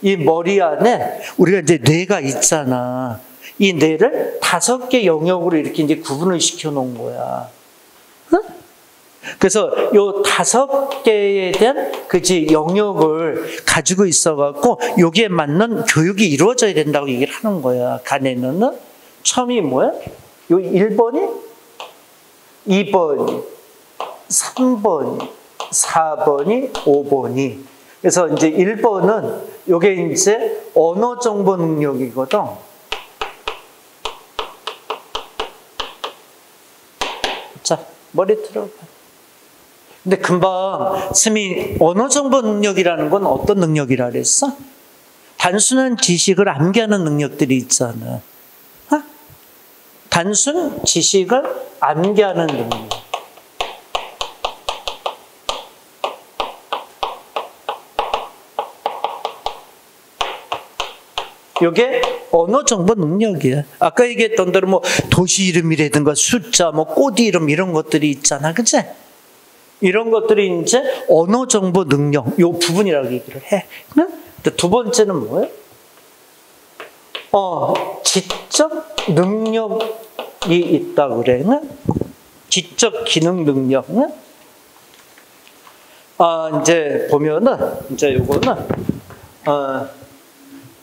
이 머리 안에 우리가 이제 뇌가 있잖아. 이 뇌를 5개 영역으로 이렇게 이제 구분을 시켜 놓은 거야. 응? 그래서 요 5개에 대한 그지 영역을 가지고 있어갖고 여기에 맞는 교육이 이루어져야 된다고 얘기를 하는 거야. 간에는 처음이 뭐야? 요 1번이, 2번이, 3번이, 4번이, 5번이. 그래서 이제 1번은 요게 이제 언어 정보 능력이거든. 자, 머리 틀어봐. 근데 금방 스미 언어 정보 능력이라는 건 어떤 능력이라 그랬어? 단순한 지식을 암기하는 능력들이 있잖아. 단순 지식을 암기하는 능력. 이게 언어 정보 능력이야. 아까 얘기했던 대로 뭐 도시 이름이라든가 숫자, 뭐 꽃 이름 이런 것들이 있잖아, 그치? 이런 것들이 이제 언어 정보 능력 요 부분이라고 얘기를 해. 근데 2번째는 뭐예요? 지적 능력이 있다 그래. 지적 기능 능력. 이제 보면은 이제 요거는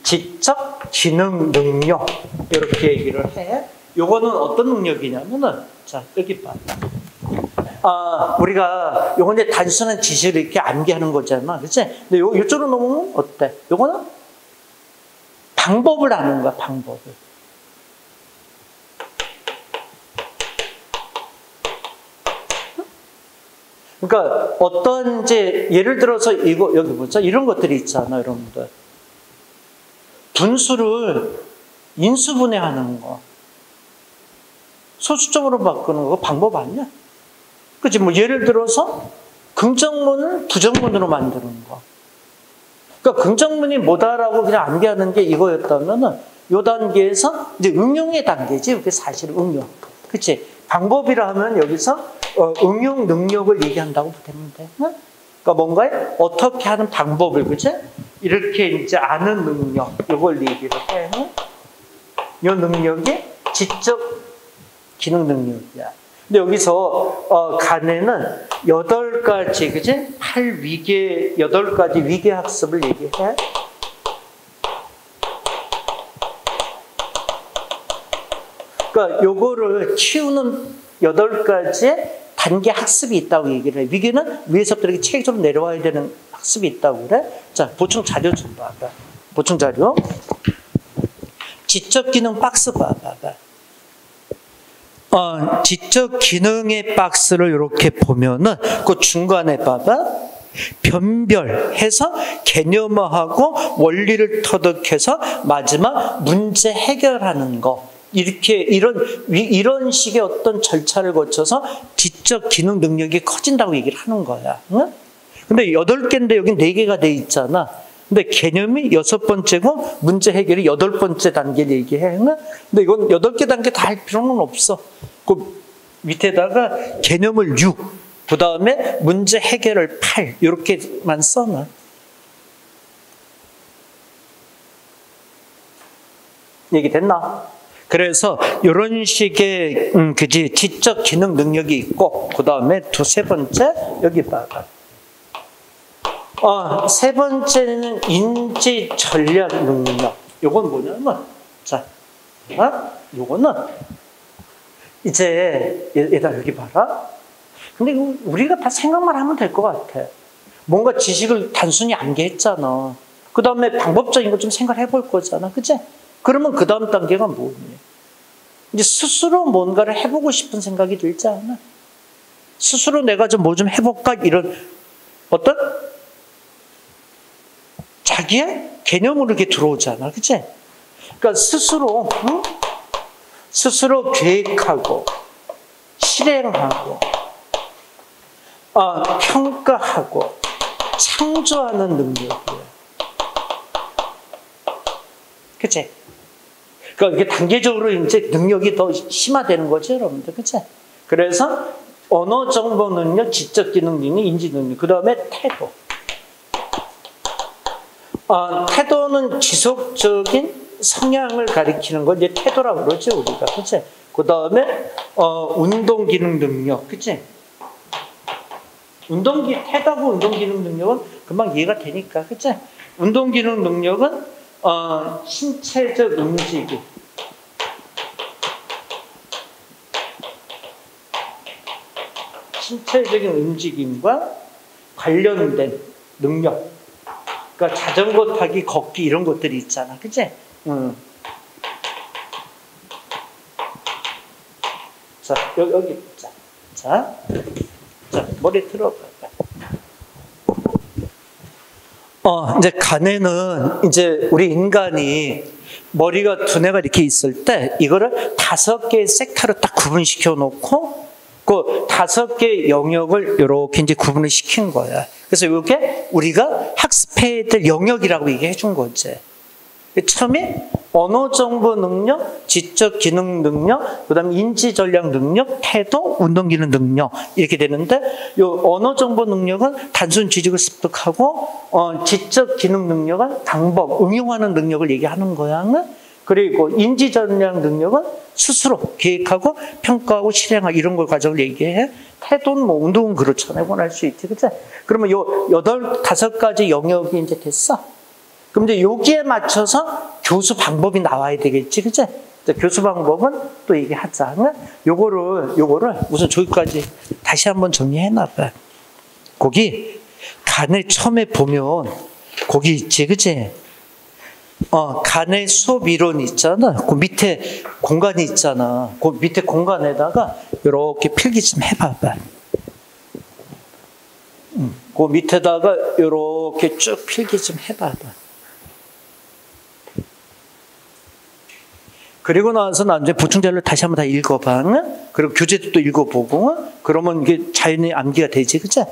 지적 기능 능력 이렇게 얘기를 해. 요거는 어떤 능력이냐면은 자, 여기 봐. 우리가 요건 이제 단순한 지식을 이렇게 암기하는 거잖아. 그치? 근데 요쪽으로 넘으면 어때? 요거는 방법을 아는 거야, 방법을. 그러니까 어떤 이제 예를 들어서 이거 여기 보자. 이런 것들이 있잖아, 여러분들. 분수를 인수분해하는 거. 소수점으로 바꾸는 거 방법 아니야? 그치? 뭐 예를 들어서 긍정문을 부정문으로 만드는 거. 그러니까 긍정문이 뭐다라고 그냥 암기하는 게 이거였다면은 요 단계에서 이제 응용의 단계지. 이게 사실 응용. 그치? 방법이라 하면 여기서 응용 능력을 얘기한다고 보면 돼. 응? 그러니까 뭔가에 어떻게 하는 방법을, 그치? 이렇게 이제 아는 능력, 이걸 얘기를 해. 응? 이 능력이 지적 기능 능력이야. 근데 여기서 간에는 8가지, 그치? 8위계, 8가지 위계 학습을 얘기해. 그러니까 요거를 키우는 8가지의 단계 학습이 있다고 얘기를 해. 위계는 위에서부터 이렇게 체계적으로 내려와야 되는 학습이 있다고 그래. 자, 보충 자료 좀 봐봐. 보충 자료. 지적 기능 박스 봐봐. 지적 기능의 박스를 이렇게 보면은 그 중간에 봐봐. 변별해서 개념화하고 원리를 터득해서 마지막 문제 해결하는 거. 이렇게 이런 식의 어떤 절차를 거쳐서 지적 기능 능력이 커진다고 얘기를 하는 거야. 응? 근데 8개인데 여기 4개가 돼 있잖아. 근데 개념이 6번째고 문제 해결이 8번째 단계를 얘기해. 응? 근데 이건 8개 단계 다 할 필요는 없어. 그 밑에다가 개념을 6, 그 다음에 문제 해결을 8 이렇게만 써놔. 얘기 됐나? 그래서 이런 식의 그지 지적 기능 능력이 있고 그 다음에 세 번째 여기 봐봐. 세 번째는 인지 전략 능력. 요건 뭐냐면 자, 요거는 이제 얘들아 여기 봐라. 근데 이거 우리가 다 생각만 하면 될 것 같아. 뭔가 지식을 단순히 암기했잖아. 그 다음에 방법적인 거 좀 생각해 볼 거잖아, 그치? 그러면 그 다음 단계가 뭐니? 이제 스스로 뭔가를 해보고 싶은 생각이 들지 않아? 스스로 내가 좀 뭐 좀 해볼까? 이런 어떤 자기의 개념으로 이렇게 들어오잖아. 그치? 그러니까 스스로, 응? 스스로 계획하고, 실행하고, 평가하고, 창조하는 능력이에요. 그치? 그러니까 이게 단계적으로 이제 능력이 더 심화되는 거죠, 여러분들. 그치? 그래서 언어 정보 능력, 지적 기능 능력, 인지 능력, 그 다음에 태도. 태도는 지속적인 성향을 가리키는 걸 이제 태도라고 그러죠, 우리가. 그치? 그 다음에, 운동 기능 능력. 그치? 태도하고 운동 기능 능력은 금방 이해가 되니까. 그치? 운동 기능 능력은, 신체적 움직임. 신체적인 움직임과 관련된 능력. 그러니까 자전거 타기, 걷기 이런 것들이 있잖아. 그치? 자, 여기 보자. 자, 머리 들어봐. 이제 간에는 이제 우리 인간이 머리가 두뇌가 이렇게 있을 때 이거를 5개의 섹터로 딱 구분시켜 놓고 그 5개의 영역을 이렇게 이제 구분을 시킨 거야. 그래서 이게 우리가 학습해야 될 영역이라고 얘기해 준 거지. 처음에 언어 정보 능력, 지적 기능 능력, 그다음에 인지 전략 능력, 태도, 운동 기능 능력 이렇게 되는데 이 언어 정보 능력은 단순 지식을 습득하고 지적 기능 능력은 방법, 응용하는 능력을 얘기하는 거야. 그리고 인지 전략 능력은 스스로 계획하고 평가하고 실행하고 이런 걸 과정을 얘기해. 태도는 뭐 운동은 그렇잖아요. 원할 수 있지. 그치? 그러면 요 5가지 영역이 이제 됐어. 그럼 이제 여기에 맞춰서 교수 방법이 나와야 되겠지. 그치? 교수 방법은 또 얘기하자. 요거를 우선 저기까지 다시 한번 정리해놔봐. 거기 간을 처음에 보면 거기 있지. 그치? 간의 수업 이론 있잖아. 그 밑에 공간이 있잖아. 그 밑에 공간에다가 이렇게 필기 좀 해봐봐. 그 밑에다가 이렇게 쭉 필기 좀 해봐봐. 그리고 나서 나중에 보충자료를 다시 한번 다 읽어봐. 그리고 교재도 또 읽어보고. 그러면 이게 자연히 암기가 되지. 그치?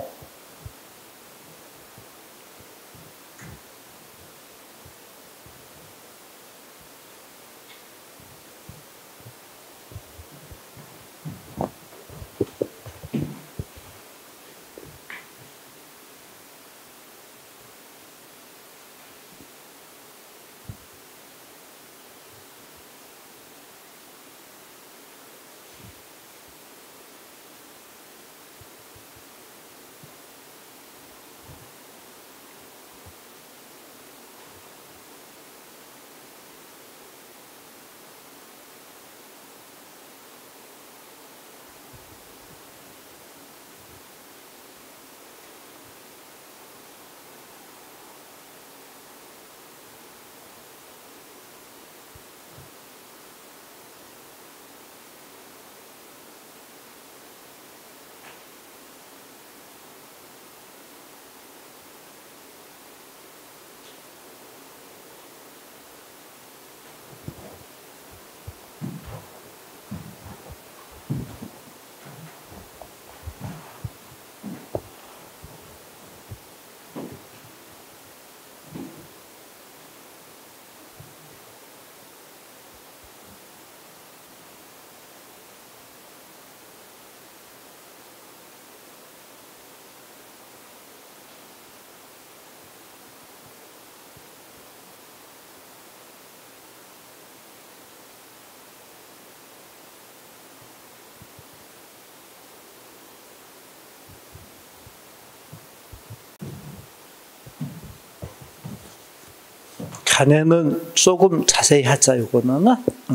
간에는 조금 자세히 하자, 이거는.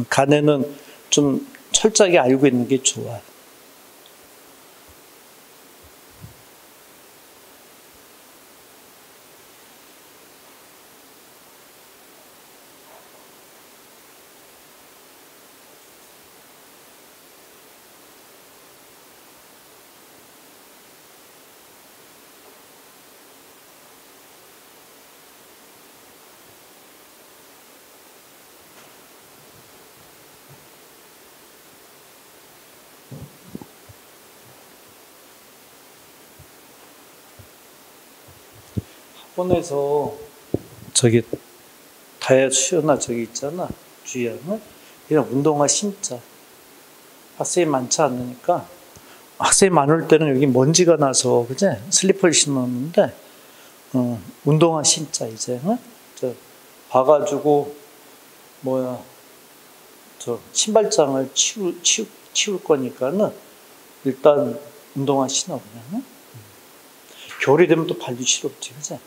간에는 좀 철저하게 알고 있는 게 좋아. 학원에서 저기 다이어트 수요나 저기 있잖아. 주의하면 이런 운동화 신자. 학생이 많지 않으니까 학생이 많을 때는 여기 먼지가 나서 그지? 슬리퍼를 신었는데 운동화 신자 이제 저 봐가지고 저 신발장을 치울 거니까는 일단 운동화 신어 그냥. 겨울이 되면 또 발도 시렵지, 그지?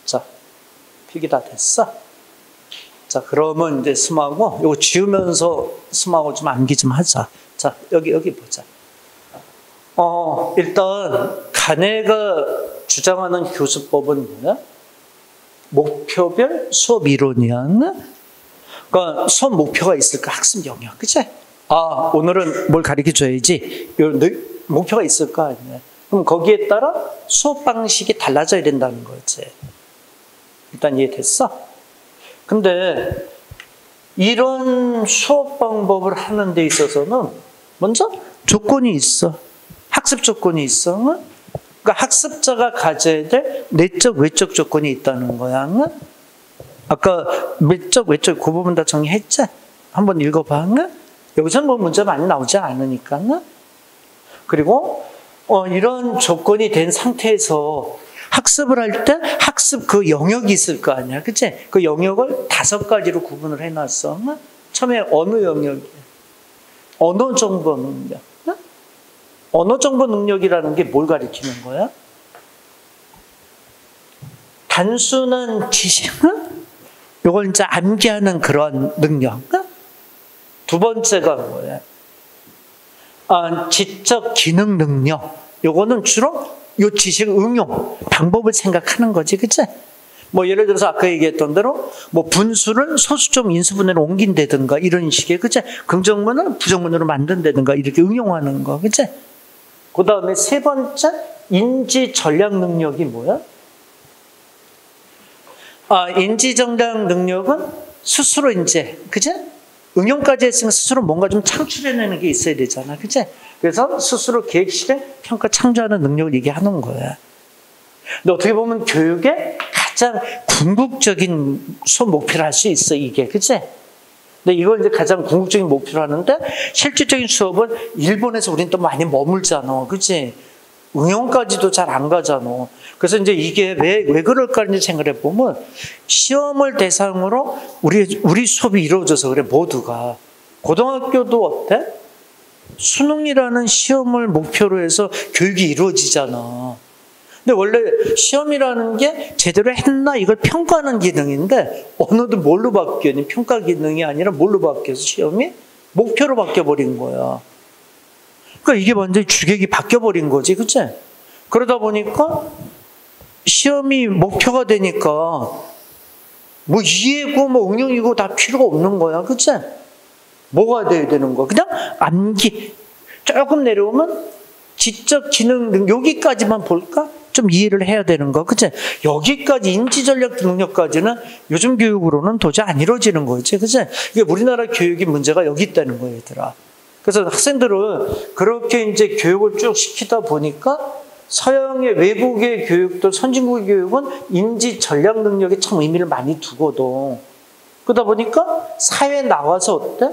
자, 필기 다 됐어? 자, 그러면 이제 스마고 이거 지우면서 스마고 좀 암기 좀 하자. 자, 여기 보자. 일단 간해가 주장하는 교수법은 뭐야? 목표별 수업 이론이야. 그러니까 수업 목표가 있을까? 학습 영역, 그치? 오늘은 뭘 가르쳐 줘야지. 목표가 있을 거 아니야. 그럼 거기에 따라 수업 방식이 달라져야 된다는 거지. 일단 이해됐어? 근데 이런 수업 방법을 하는 데 있어서는 먼저 조건이 있어. 학습 조건이 있어. 그러니까 학습자가 가져야 될 내적, 외적 조건이 있다는 거야. 아까 내적, 외적 그 부분 다 정리했지? 한번 읽어봐. 여기서는 뭐 문제 많이 나오지 않으니까. 그리고 이런 조건이 된 상태에서 학습을 할 때 학습 그 영역이 있을 거 아니야. 그치? 그 영역을 5가지로 구분을 해놨어. 처음에 어느 영역이야? 언어 정보 능력. 언어 정보 능력이라는 게 뭘 가리키는 거야? 단순한 지식은 요걸 이제 암기하는 그런 능력. 두 번째가 뭐야? 지적 기능 능력. 요거는 주로 요 지식 응용 방법을 생각하는 거지, 그치? 뭐 예를 들어서 아까 얘기했던 대로 뭐 분수를 소수점 인수분해로 옮긴다든가 이런 식의, 그치? 긍정문을 부정문으로 만든다든가 이렇게 응용하는 거, 그치? 그 다음에 세 번째 인지 전략 능력이 뭐야? 인지 전략 능력은 스스로 이제, 그치? 응용까지 했으면 스스로 뭔가 좀 창출해내는 게 있어야 되잖아, 그치? 그래서 스스로 계획, 실행, 평가, 창조하는 능력을 얘기하는 거야. 근데 어떻게 보면 교육의 가장 궁극적인 수업 목표를 할 수 있어, 이게, 그치? 근데 이걸 이제 가장 궁극적인 목표로 하는데 실질적인 수업은 일본에서 우리는 또 많이 머물잖아, 그치? 응용까지도 잘 안 가잖아. 그래서 이제 이게 왜 그럴까 이제 생각해 보면 시험을 대상으로 우리 수업이 이루어져서 그래, 모두가. 고등학교도 어때? 수능이라는 시험을 목표로 해서 교육이 이루어지잖아. 근데 원래 시험이라는 게 제대로 했나 이걸 평가하는 기능인데 언어도 뭘로 바뀌었니? 평가 기능이 아니라 뭘로 바뀌어서 시험이 목표로 바뀌어버린 거야. 그러니까 이게 완전히 주객이 바뀌어버린 거지, 그치? 그러다 보니까 시험이 목표가 되니까 뭐 이해고 뭐 응용이고 다 필요가 없는 거야, 그치? 뭐가 돼야 되는 거야? 그냥 암기. 조금 내려오면 지적 기능 여기까지만 볼까? 좀 이해를 해야 되는 거, 그치? 여기까지 인지전략 능력까지는 요즘 교육으로는 도저히 안 이루어지는 거지, 그치? 이게 우리나라 교육의 문제가 여기 있다는 거예요, 얘들아. 그래서 학생들은 그렇게 이제 교육을 쭉 시키다 보니까 서양의 외국의 교육도 선진국의 교육은 인지 전략 능력에 참 의미를 많이 두거든. 그러다 보니까 사회에 나와서 어때?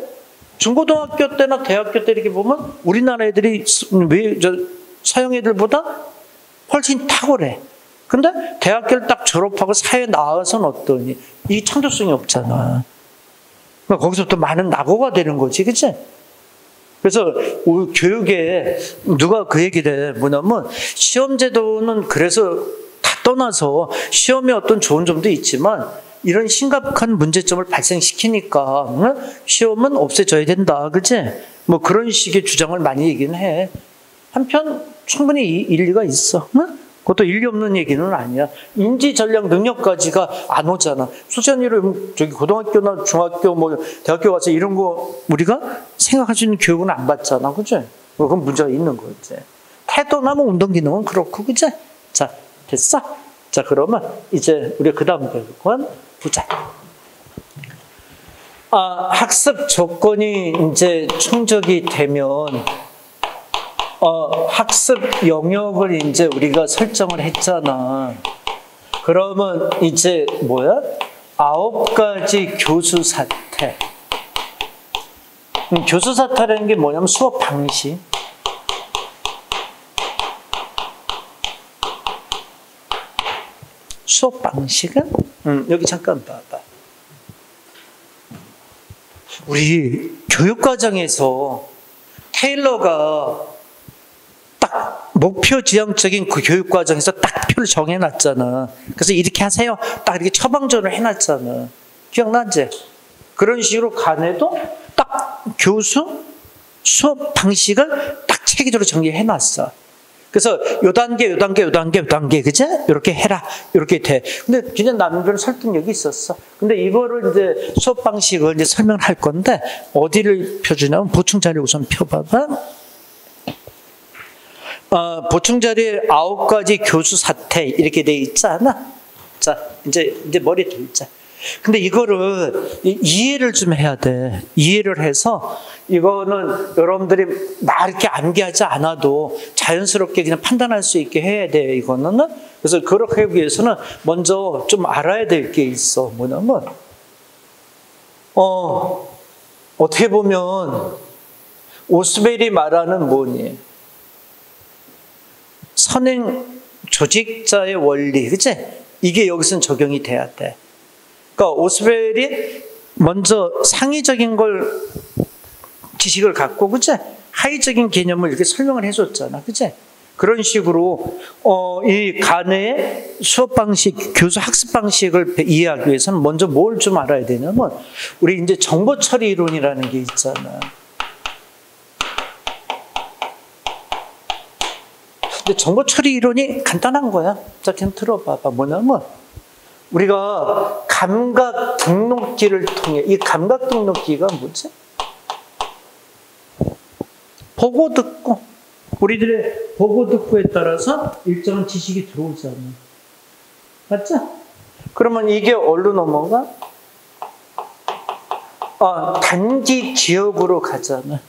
중고등학교 때나 대학교 때 이렇게 보면 우리나라 애들이 서양 애들보다 훨씬 탁월해. 근데 대학교를 딱 졸업하고 사회에 나와서는 어떠니? 이 창조성이 없잖아. 그러니까 거기서부터 많은 낙오가 되는 거지, 그치? 그래서 우리 교육에 누가 그 얘기를 해. 뭐냐면 시험제도는 그래서 다 떠나서 시험에 어떤 좋은 점도 있지만 이런 심각한 문제점을 발생시키니까 시험은 없애져야 된다, 그치? 뭐 그런 식의 주장을 많이 얘기는 해. 한편 충분히 일리가 있어. 그것도 일리 없는 얘기는 아니야. 인지 전략 능력까지가 안 오잖아. 수찬이를 저기 고등학교나 중학교 뭐 대학교 가서 이런 거 우리가 생각할 수 있는 교육은 안 받잖아, 그치? 그건 문제가 있는 거지. 태도나 뭐 운동 기능은 그렇고, 그치? 자, 됐어? 자, 그러면 이제 우리가 그 다음 배우건 보자. 학습 조건이 이제 충족이 되면 학습 영역을 이제 우리가 설정을 했잖아. 그러면 이제 뭐야? 9가지 교수 사태. 교수 사태라는 게 뭐냐면 수업 방식. 수업 방식은? 여기 잠깐 봐봐. 우리 교육과정에서 테일러가 딱 목표 지향적인 그 교육과정에서 딱 표를 정해놨잖아. 그래서 이렇게 하세요. 딱 이렇게 처방전을 해놨잖아. 기억나지? 그런 식으로 간에도 딱 교수 수업 방식을 딱 체계적으로 정리해놨어. 그래서 요 단계, 요 단계, 요 단계, 요 단계, 그치? 이렇게 해라. 이렇게 돼. 근데 그냥 나름대로 설득력이 있었어. 근데 이거를 이제 수업 방식을 이제 설명을 할 건데, 어디를 펴주냐면, 보충 자료 우선 펴봐봐. 보충 자료에 9가지 교수 사태, 이렇게 돼 있잖아. 자, 이제 머리에 들자. 근데 이거를 이해를 좀 해야 돼. 이해를 해서 이거는 여러분들이 막 이렇게 암기하지 않아도 자연스럽게 그냥 판단할 수 있게 해야 돼. 이거는. 그래서 그렇게 하기 위해서는 먼저 좀 알아야 될 게 있어. 뭐냐면 어떻게 보면 오스벨이 말하는 뭐니? 선행 조직자의 원리, 그치? 이게 여기서는 적용이 돼야 돼. 그러니까 오스벨이 먼저 상위적인 걸 지식을 갖고, 그치? 하위적인 개념을 이렇게 설명을 해줬잖아, 그치? 그런 식으로 이 간의 수업 방식, 교수 학습 방식을 이해하기 위해서는 먼저 뭘 좀 알아야 되냐면 우리 이제 정보 처리 이론이라는 게 있잖아. 근데 정보 처리 이론이 간단한 거야. 자, 그냥 들어봐봐. 뭐냐면 우리가 감각 등록기를 통해, 이 감각 등록기가 뭐지? 보고 듣고, 우리들의 보고 듣고에 따라서 일정한 지식이 들어오잖아. 맞죠? 그러면 이게 어디로 넘어가? 단기 기억으로 가잖아.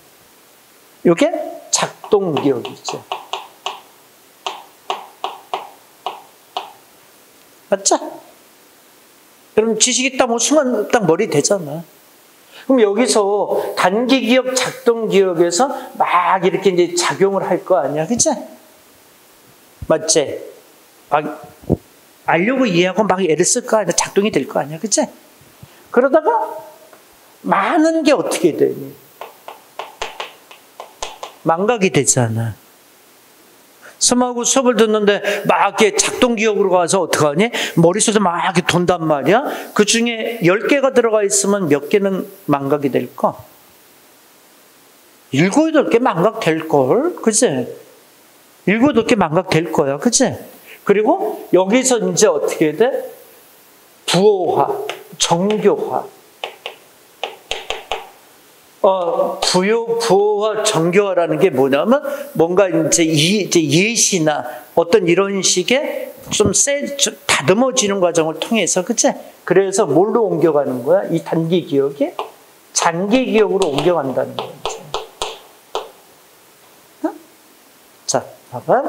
이게 작동 기억이죠. 맞죠? 그럼 지식이 딱 순간 딱 머리 되잖아. 그럼 여기서 단기 기억, 작동 기억에서 막 이렇게 이제 작용을 할 거 아니야, 그치? 맞지? 막 알려고 이해하고 막 애를 쓸 거 아니야, 작동이 될 거 아니야, 그치? 그러다가 많은 게 어떻게 되니? 망각이 되잖아. 스마하고 수업을 듣는데 막 이렇게 작동 기억으로 가서 어떡하니? 머릿속에 막 이렇게 돈단 말이야? 그 중에 10개가 들어가 있으면 몇 개는 망각이 될까? 7, 8개 망각될걸? 그치? 7, 8개 망각될 거야. 그치? 그리고 여기서 이제 어떻게 돼? 부호화, 정교화. 부호와 정교화라는 게 뭐냐면 뭔가 이제 예시나 어떤 이런 식의 좀 다듬어지는 과정을 통해서, 그치? 그래서 뭘로 옮겨가는 거야? 이 단기 기억이 장기 기억으로 옮겨간다는 거지. 자, 봐봐.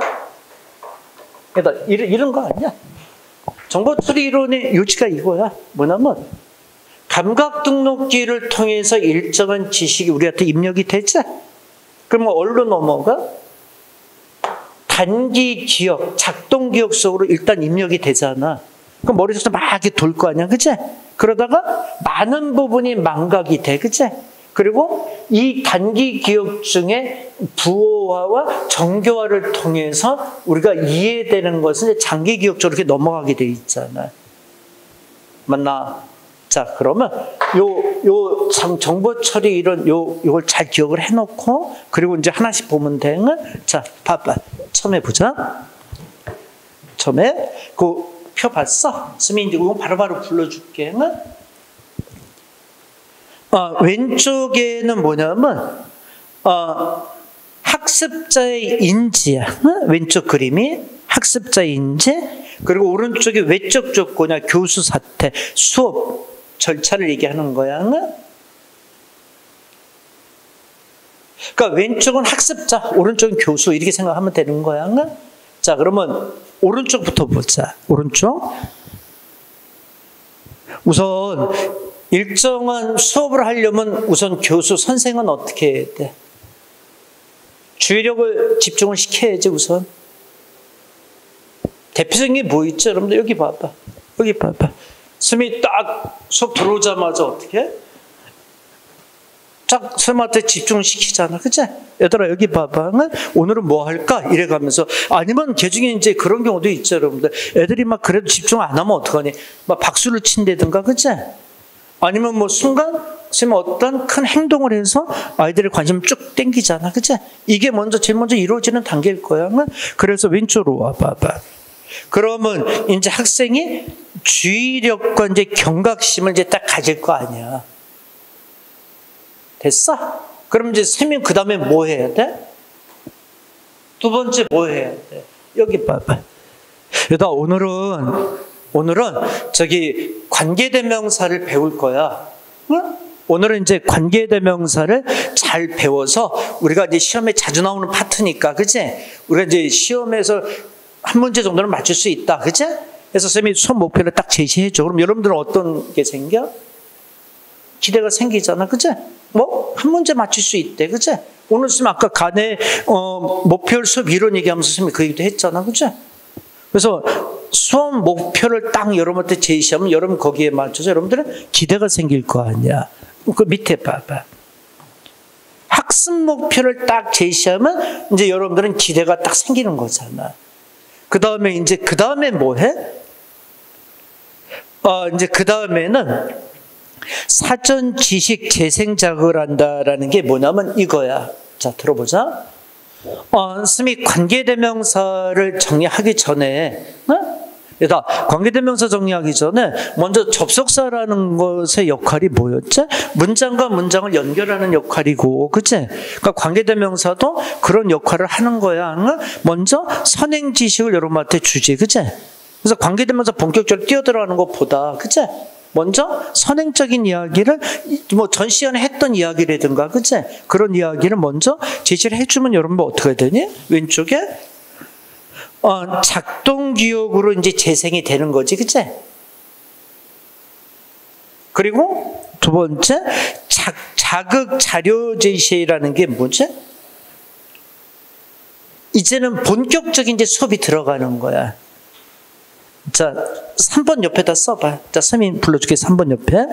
그러니까 이런 거 아니야? 정보 처리 이론의 요지가 이거야. 뭐냐면 감각 등록기를 통해서 일정한 지식이 우리한테 입력이 되지? 그러면 어디로 넘어가? 단기 기억, 작동 기억 속으로 일단 입력이 되잖아. 그럼 머릿속에서 막 이렇게 돌 거 아니야, 그치? 그러다가 많은 부분이 망각이 돼, 그치? 그리고 이 단기 기억 중에 부호화와 정교화를 통해서 우리가 이해되는 것은 장기 기억 쪽으로 이렇게 넘어가게 돼 있잖아. 맞나? 자, 그러면 정보 처리 이런 요걸 잘 기억을 해놓고, 그리고 이제 하나씩 보면 되는. 자, 봐봐. 처음에 보자. 처음에 그 표 봤어? 스미 이제 이거 바로바로 불러줄게. 왼쪽에는 뭐냐면 학습자의 인지야. 왼쪽 그림이 학습자의 인지. 그리고 오른쪽에 외적 조건이야. 교수 사태, 수업 절차를 얘기하는 거야. 그러니까 왼쪽은 학습자, 오른쪽은 교수 이렇게 생각하면 되는 거야. 자, 그러면 오른쪽부터 보자. 오른쪽. 우선 일정한 수업을 하려면 우선 교수, 선생은 어떻게 해야 돼? 주의력을 집중을 시켜야지 우선. 대표적인 게 뭐 있죠? 여러분들 여기 봐봐. 여기 봐봐. 선생님이 딱 수업 들어오자마자 어떻게 해? 딱 선생님한테 집중을 시키잖아. 그치? 얘들아 여기 봐봐. 오늘은 뭐 할까? 이래가면서. 아니면 개중에 이제 그런 경우도 있죠. 여러분들. 애들이 막 그래도 집중 안 하면 어떡하니? 막 박수를 친다든가. 그치? 아니면 뭐 순간 선생님 어떤 큰 행동을 해서 아이들의 관심을 쭉 땡기잖아. 그치? 이게 제일 먼저 이루어지는 단계일 거야. 그래서 왼쪽으로 와 봐봐. 그러면 이제 학생이 주의력과 이제 경각심을 이제 딱 가질 거 아니야. 됐어? 그럼 이제 선생님 그 다음에 뭐 해야 돼? 두 번째 뭐 해야 돼? 여기 봐봐. 여기다 오늘은 저기 관계대명사를 배울 거야. 응? 오늘은 이제 관계대명사를 잘 배워서 우리가 이제 시험에 자주 나오는 파트니까, 그치? 우리가 이제 시험에서 한 문제 정도는 맞출 수 있다, 그치? 그래서 선생님이 수업 목표를 딱 제시해줘. 그럼 여러분들은 어떤 게 생겨? 기대가 생기잖아, 그치? 뭐, 한 문제 맞출 수 있대, 그치? 오늘 선생님 아까 간에, 목표 수업 이론 얘기하면서 선생님이 그 얘기도 했잖아, 그치? 그래서 수업 목표를 딱 여러분한테 제시하면 여러분 거기에 맞춰서 여러분들은 기대가 생길 거 아니야. 그 밑에 봐봐. 학습 목표를 딱 제시하면 이제 여러분들은 기대가 딱 생기는 거잖아. 그 다음에 뭐 해? 이제 그 다음에는 사전 지식 재생 자극을 한다라는 게 뭐냐면 이거야. 자, 들어보자. 선생님이 관계대명사를 정리하기 전에, 관계대명사 정리하기 전에 먼저 접속사라는 것의 역할이 뭐였지? 문장과 문장을 연결하는 역할이고, 그치? 그러니까 관계대명사도 그런 역할을 하는 거야. 먼저 선행 지식을 여러분한테 주지, 그치? 그래서 관계대명사 본격적으로 뛰어들어가는 것보다, 그치? 먼저 선행적인 이야기를 뭐 전 시간에 했던 이야기라든가, 그치? 그런 이야기를 먼저 제시를 해주면 여러분 어떻게 되니? 왼쪽에 작동 기억으로 이제 재생이 되는 거지, 그치? 그리고 두 번째 자극 자료 제시라는 게 뭐지? 이제는 본격적인 이제 수업이 들어가는 거야. 자, 3번 옆에다 써봐. 자, 선생님 불러줄게. 3번 옆에.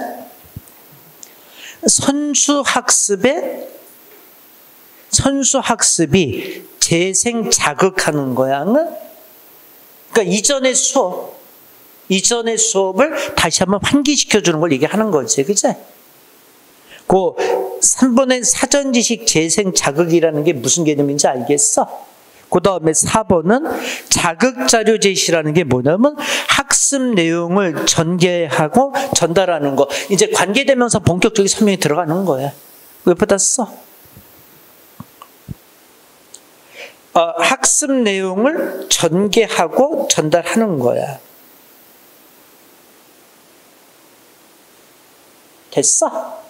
선수학습이 재생 자극하는 거야. 그러니까 이전의 수업을 다시 한번 환기시켜주는 걸 얘기하는 거지. 그치? 그 3번의 사전지식 재생 자극이라는 게 무슨 개념인지 알겠어? 그 다음에 4번은 자극자료 제시라는 게 뭐냐면 학습 내용을 전개하고 전달하는 거. 이제 관계대명사 본격적인 설명이 들어가는 거야. 옆에다 써. 학습 내용을 전개하고 전달하는 거야. 됐어?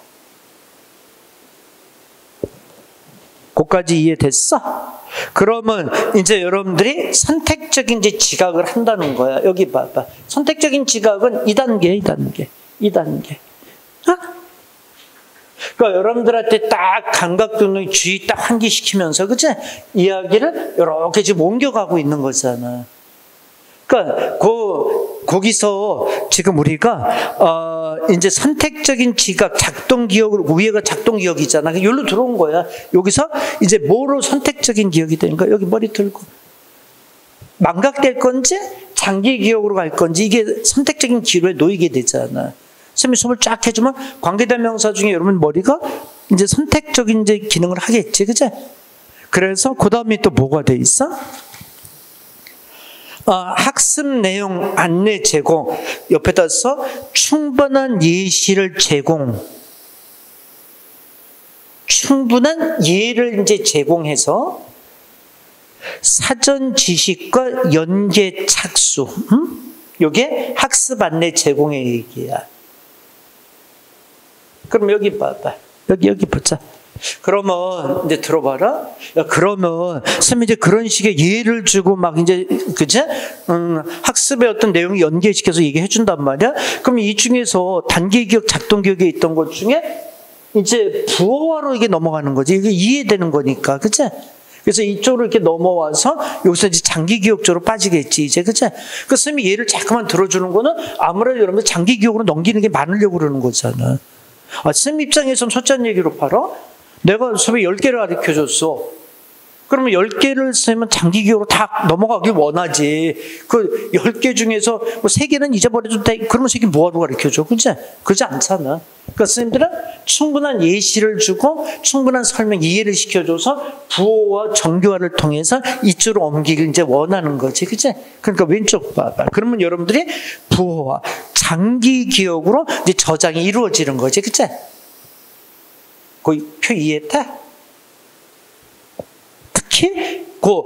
거기까지 이해됐어? 그러면 이제 여러분들이 선택적인 이제 지각을 한다는 거야. 여기 봐봐. 선택적인 지각은 2단계. 그러니까 여러분들한테 딱 감각도는 주의 딱 환기시키면서, 그치? 이야기를 이렇게 지금 옮겨가고 있는 거잖아. 그러니까 거기서 지금 우리가 이제 선택적인 지각, 작동 기억을 위에가 작동 기억이잖아. 여기로 들어온 거야. 여기서 이제 뭐로 선택적인 기억이 되는가? 여기 머리 들고 망각될 건지 장기 기억으로 갈 건지 이게 선택적인 기로에 놓이게 되잖아. 선생님이 수업을 쫙 해주면 관계대명사 중에 여러분 머리가 이제 선택적인 이제 기능을 하겠지, 그치? 그래서 그 다음에 또 뭐가 돼 있어? 학습 내용 안내 제공. 옆에다 써 충분한 예시를 충분한 예를 이제 제공해서 사전 지식과 연계 착수. 이게 학습 안내 제공의 얘기야. 그럼 여기 봐봐. 여기 보자. 그러면 이제 들어봐라. 야, 그러면 선생님 이제 그런 식의 예를 주고 막 이제 그지? 학습의 어떤 내용을 연계시켜서 얘기해 준단 말이야. 그럼 이 중에서 단기 기억, 작동 기억에 있던 것 중에 이제 부호화로 이게 넘어가는 거지. 이게 이해되는 거니까, 그치? 그래서 이쪽으로 이렇게 넘어와서 여기서 이제 장기 기억 쪽으로 빠지겠지, 이제, 그치? 그 선생님이 예를 자꾸만 들어주는 거는 아무래도 여러분 장기 기억으로 넘기는 게 많으려고 그러는 거잖아. 선생님 입장에서는 첫째 얘기로 봐라. 내가 수업에 10개를 가르쳐 줬어. 그러면 10개를 쓰면 장기 기억으로 다 넘어가길 원하지. 그 10개 중에서 뭐 3개는 잊어버려도 돼. 그러면 3개 뭐하러 가르쳐 줘? 그치? 그러지 않잖아. 그러니까 선생님들은 충분한 예시를 주고 충분한 설명, 이해를 시켜줘서 부호와 정교화를 통해서 이쪽으로 옮기길 이제 원하는 거지. 그치? 그러니까 왼쪽 봐봐. 그러면 여러분들이 부호와 장기 기억으로 이제 저장이 이루어지는 거지. 그치? 거의 표 이해돼? 특히 그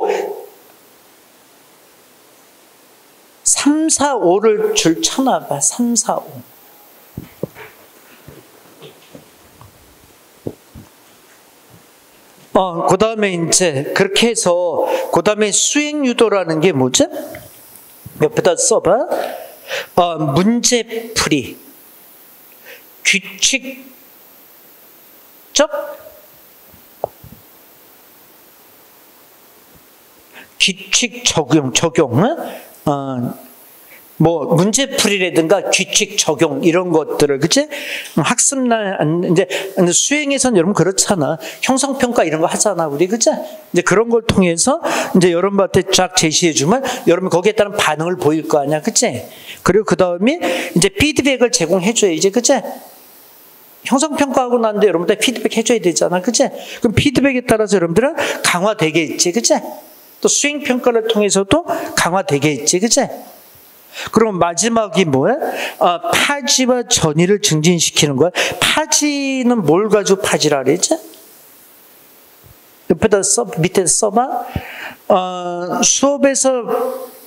3, 4, 5를 줄 쳐놔봐. 3, 4, 5. 그 다음에 이제 그렇게 해서 그 다음에 수행 유도라는 게 뭐지? 옆에다 써봐. 문제풀이, 규칙적 규칙 적용은 뭐 문제풀이라든가 규칙 적용 이런 것들을 그치? 학습날 이제 수행에서는 여러분 그렇잖아. 형성평가 이런 거 하잖아 우리 그치? 이제 그런 걸 통해서 이제 여러분한테 쫙 제시해 주면 여러분 거기에 따른 반응을 보일 거 아니야, 그치? 그리고 그 다음에 이제 피드백을 제공해 줘야지, 그치? 형성평가하고 난데 여러분들 피드백 해줘야 되잖아, 그치? 그럼 피드백에 따라서 여러분들은 강화되겠지, 그치? 또 수행평가를 통해서도 강화되겠지, 그치? 그럼 마지막이 뭐야? 파지와 전이를 증진시키는 거야. 파지는 뭘 가지고 파지라 그랬지? 옆에다 밑에 써봐. 수업에서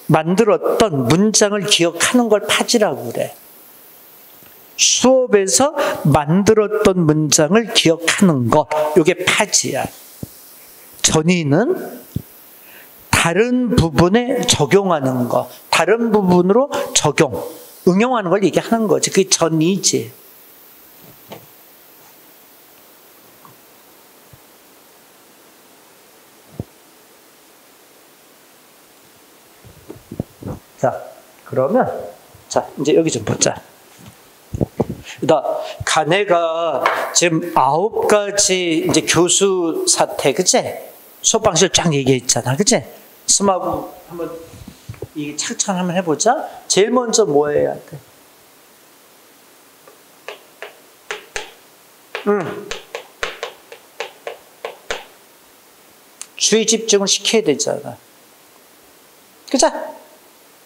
만들었던 문장을 기억하는 걸 파지라고 그래. 수업에서 만들었던 문장을 기억하는 것, 이게 파지야. 전이는 다른 부분에 적용하는 거, 다른 부분으로 적용, 응용하는 걸 얘기하는 거지. 그게 전이지. 자, 그러면 자 이제 여기 좀 보자. 가네가 지금 9가지 이제 교수 사태, 그치? 수업 방식을 쫙 얘기했잖아, 그치? 스마고 한번 이 차차 한번 해보자. 제일 먼저 뭐 해야 돼? 주의 집중을 시켜야 되잖아. 그죠?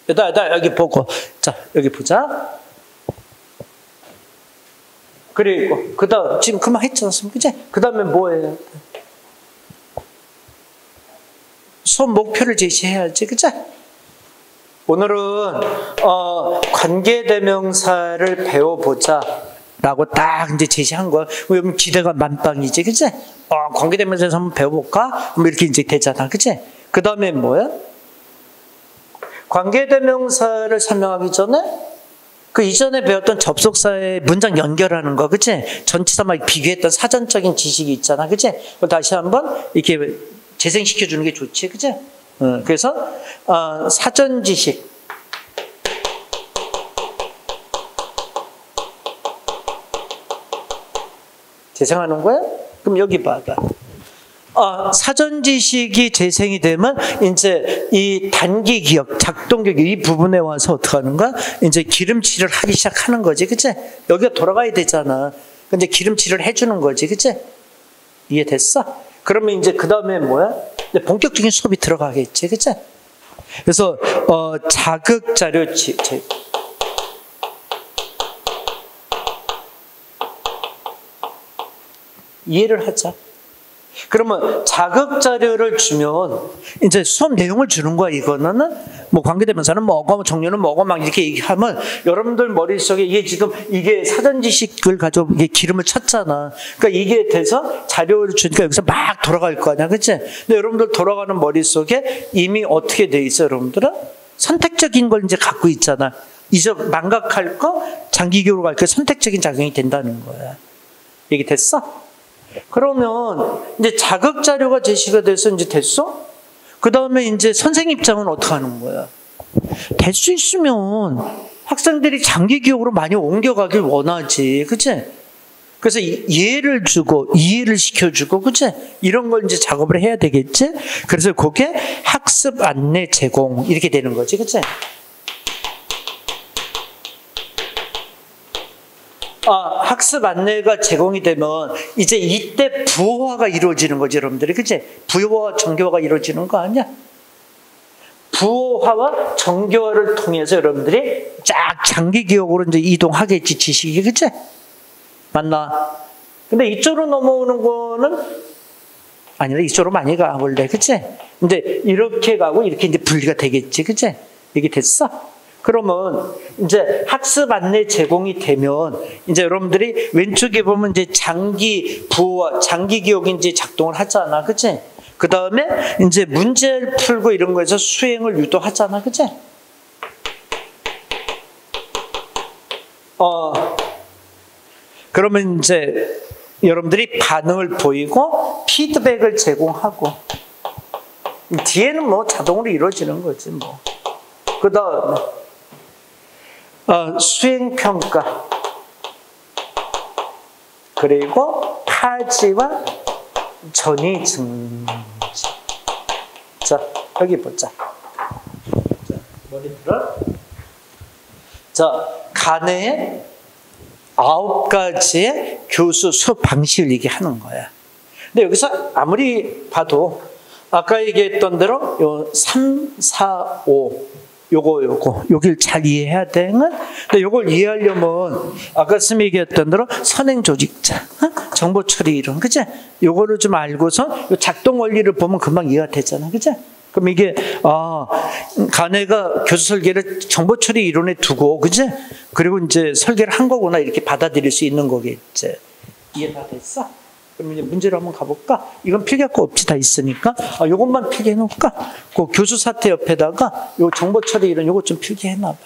나 여기 보고. 자, 여기 보자. 그리고, 지금 그만 했잖아. 그죠? 그 다음에 뭐 해야 돼? 수업 목표를 제시해야지. 그죠? 오늘은, 관계대명사를 배워보자. 라고 딱 이제 제시한 거야. 그러면 기대가 만빵이지. 그치? 관계대명사에서 한번 배워볼까? 뭐 이렇게 이제 되잖아. 그치? 그 다음에 뭐야? 관계대명사를 설명하기 전에 그 이전에 배웠던 접속사의 문장 연결하는 거. 그치? 전치사 막 비교했던 사전적인 지식이 있잖아. 그치? 다시 한번 이렇게 재생시켜주는 게 좋지. 그치? 그래서, 사전 지식. 재생하는 거야? 그럼 여기 봐봐. 사전 지식이 재생이 되면 이제 이 단기 기억, 작동 기억 이 부분에 와서 어떻게 하는 거야? 이제 기름칠을 하기 시작하는 거지, 그치? 여기가 돌아가야 되잖아. 이제 기름칠을 해주는 거지, 그치? 이해됐어? 그러면 이제 그 다음에 뭐야? 이제 본격적인 수업이 들어가겠지, 그치? 그래서 자극 자료 이해를 하자. 그러면 자극 자료를 주면 이제 수업 내용을 주는 거야. 이거는 뭐 관계대명사는 뭐고 정렬은 뭐고 막 이렇게 얘기하면 여러분들 머릿속에 이게 사전 지식을 가지고 이게 기름을 쳤잖아. 그러니까 이게 돼서 자료를 주니까 여기서 막 돌아갈 거 아니야, 그렇지? 근데 여러분들 돌아가는 머릿속에 이미 어떻게 돼 있어, 여러분들은? 선택적인 걸 이제 갖고 있잖아. 망각할 거, 장기 기억으로 갈 거 선택적인 작용이 된다는 거야. 얘기 됐어? 그러면 이제 자극 자료가 제시가 돼서 이제 됐어? 그 다음에 이제 선생님 입장은 어떻게 하는 거야? 될 수 있으면 학생들이 장기 기억으로 많이 옮겨가길 원하지, 그치? 그래서 이해를 주고 이해를 시켜주고, 그치? 이런 걸 이제 작업을 해야 되겠지? 그래서 그게 학습 안내 제공 이렇게 되는 거지, 그치? 학습 안내가 제공이 되면 이제 이때 부호화가 이루어지는 거지, 여러분들이. 그치? 부호화, 정교화가 이루어지는 거 아니야? 부호화와 정교화를 통해서 여러분들이 쫙 장기 기억으로 이제 이동하겠지, 지식이. 그치? 맞나? 근데 이쪽으로 넘어오는 거는 아니라 이쪽으로 많이 가, 원래. 그치? 근데 이렇게 가고 이렇게 이제 분리가 되겠지. 그치? 이게 됐어? 그러면 이제 학습 안내 제공이 되면 이제 여러분들이 왼쪽에 보면 이제 장기 부호와 장기 기억이 이제 작동을 하잖아, 그치? 그 다음에 이제 문제를 풀고 이런 거에서 수행을 유도하잖아, 그치? 그러면 이제 여러분들이 반응을 보이고 피드백을 제공하고 뒤에는 뭐 자동으로 이루어지는 거지 뭐. 그 다음에 수행평가, 그리고 타지와 전이 증지. 자, 여기 보자. 자, 머리 들어. 자, 간의 9가지의 교수 수업 방식을 얘기하는 거야. 근데 여기서 아무리 봐도 아까 얘기했던 대로 요 3, 4, 5 요길 잘 이해해야 되는. 근데 요걸 이해하려면 아까 쌤이 얘기했던 대로 선행 조직자, 정보 처리 이론, 그치? 요거를 좀 알고서 요 작동 원리를 보면 금방 이해가 되잖아, 그치? 그럼 이게 간해가 교수 설계를 정보 처리 이론에 두고, 그치? 그리고 이제 설계를 한 거구나 이렇게 받아들일 수 있는 거겠지. 이해 다 됐어? 그럼 이제 문제로 한번 가볼까? 이건 필기할 거 없이 다 있으니까 요것만 필기해 놓을까? 그 교수 사태 옆에다가 요 정보 처리 이런 요것 좀 필기해 놔봐.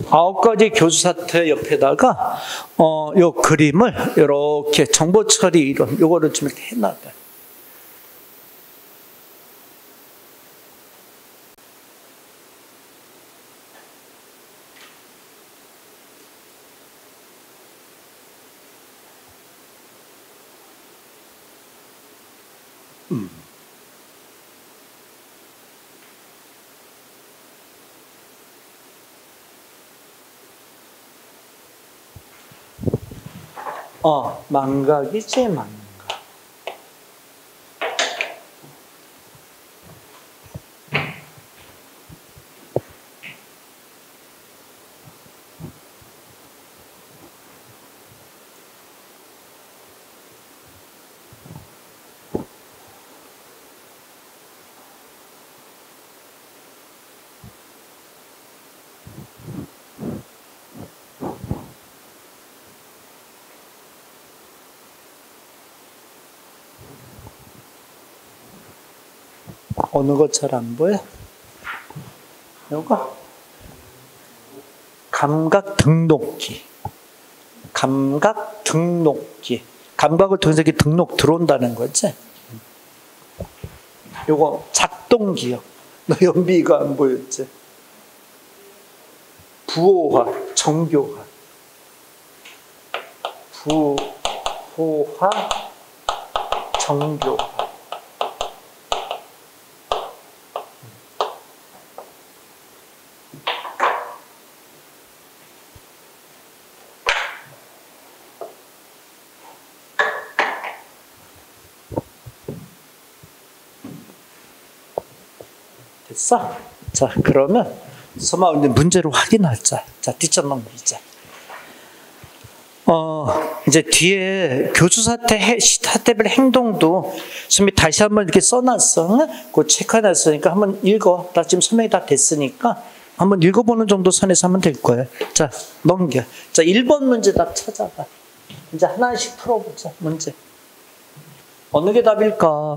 9가지 교수 사태 옆에다가 요 그림을 이렇게 정보 처리 이론 요거를 좀 이렇게 해 놔봐. 망각이지, 망각. 어느 것 잘 안 보여? 요거 감각 등록기. 감각 등록기. 감각을 통해서 이렇게 등록 들어온다는 거지. 요거 작동 기억. 너 연비가 안 보였지? 부호화, 정교화. 부호화, 정교화. 됐어? 자, 그러면 소마 문제로 확인하자. 자, 뒷점 넘기자. 이제 뒤에 교수 사태별 행동도 선생님이 다시 한번 이렇게 써놨어. 그거 체크해놨으니까 한번 읽어. 나 지금 설명이 다 됐으니까 한번 읽어보는 정도 선에서 하면 될 거예요. 자, 넘겨. 자, 1번 문제 답 찾아봐. 이제 하나씩 풀어보자, 문제. 어느 게 답일까?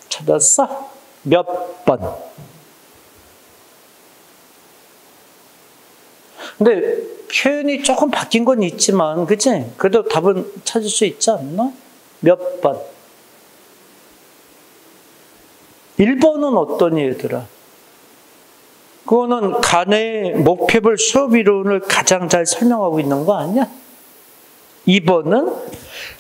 찾았어? 몇 번? 근데 표현이 조금 바뀐 건 있지만, 그치? 그래도 답은 찾을 수 있지 않나? 몇 번? 1번은 어떤 얘들아? 그거는 간의 목표별 수업 이론을 가장 잘 설명하고 있는 거 아니야? 2번은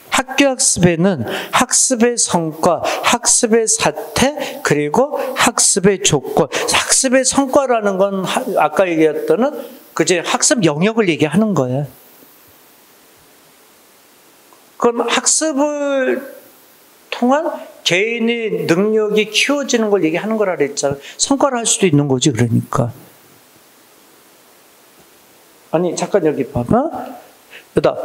학교 학습에는 학습의 성과, 학습의 사태, 그리고 학습의 조건. 학습의 성과라는 건 아까 얘기했던 그제 학습 영역을 얘기하는 거예요. 그럼 학습을 통한 개인의 능력이 키워지는 걸 얘기하는 거라 그랬잖아. 성과를 할 수도 있는 거지, 그러니까. 아니, 잠깐 여기 봐봐. 여기다.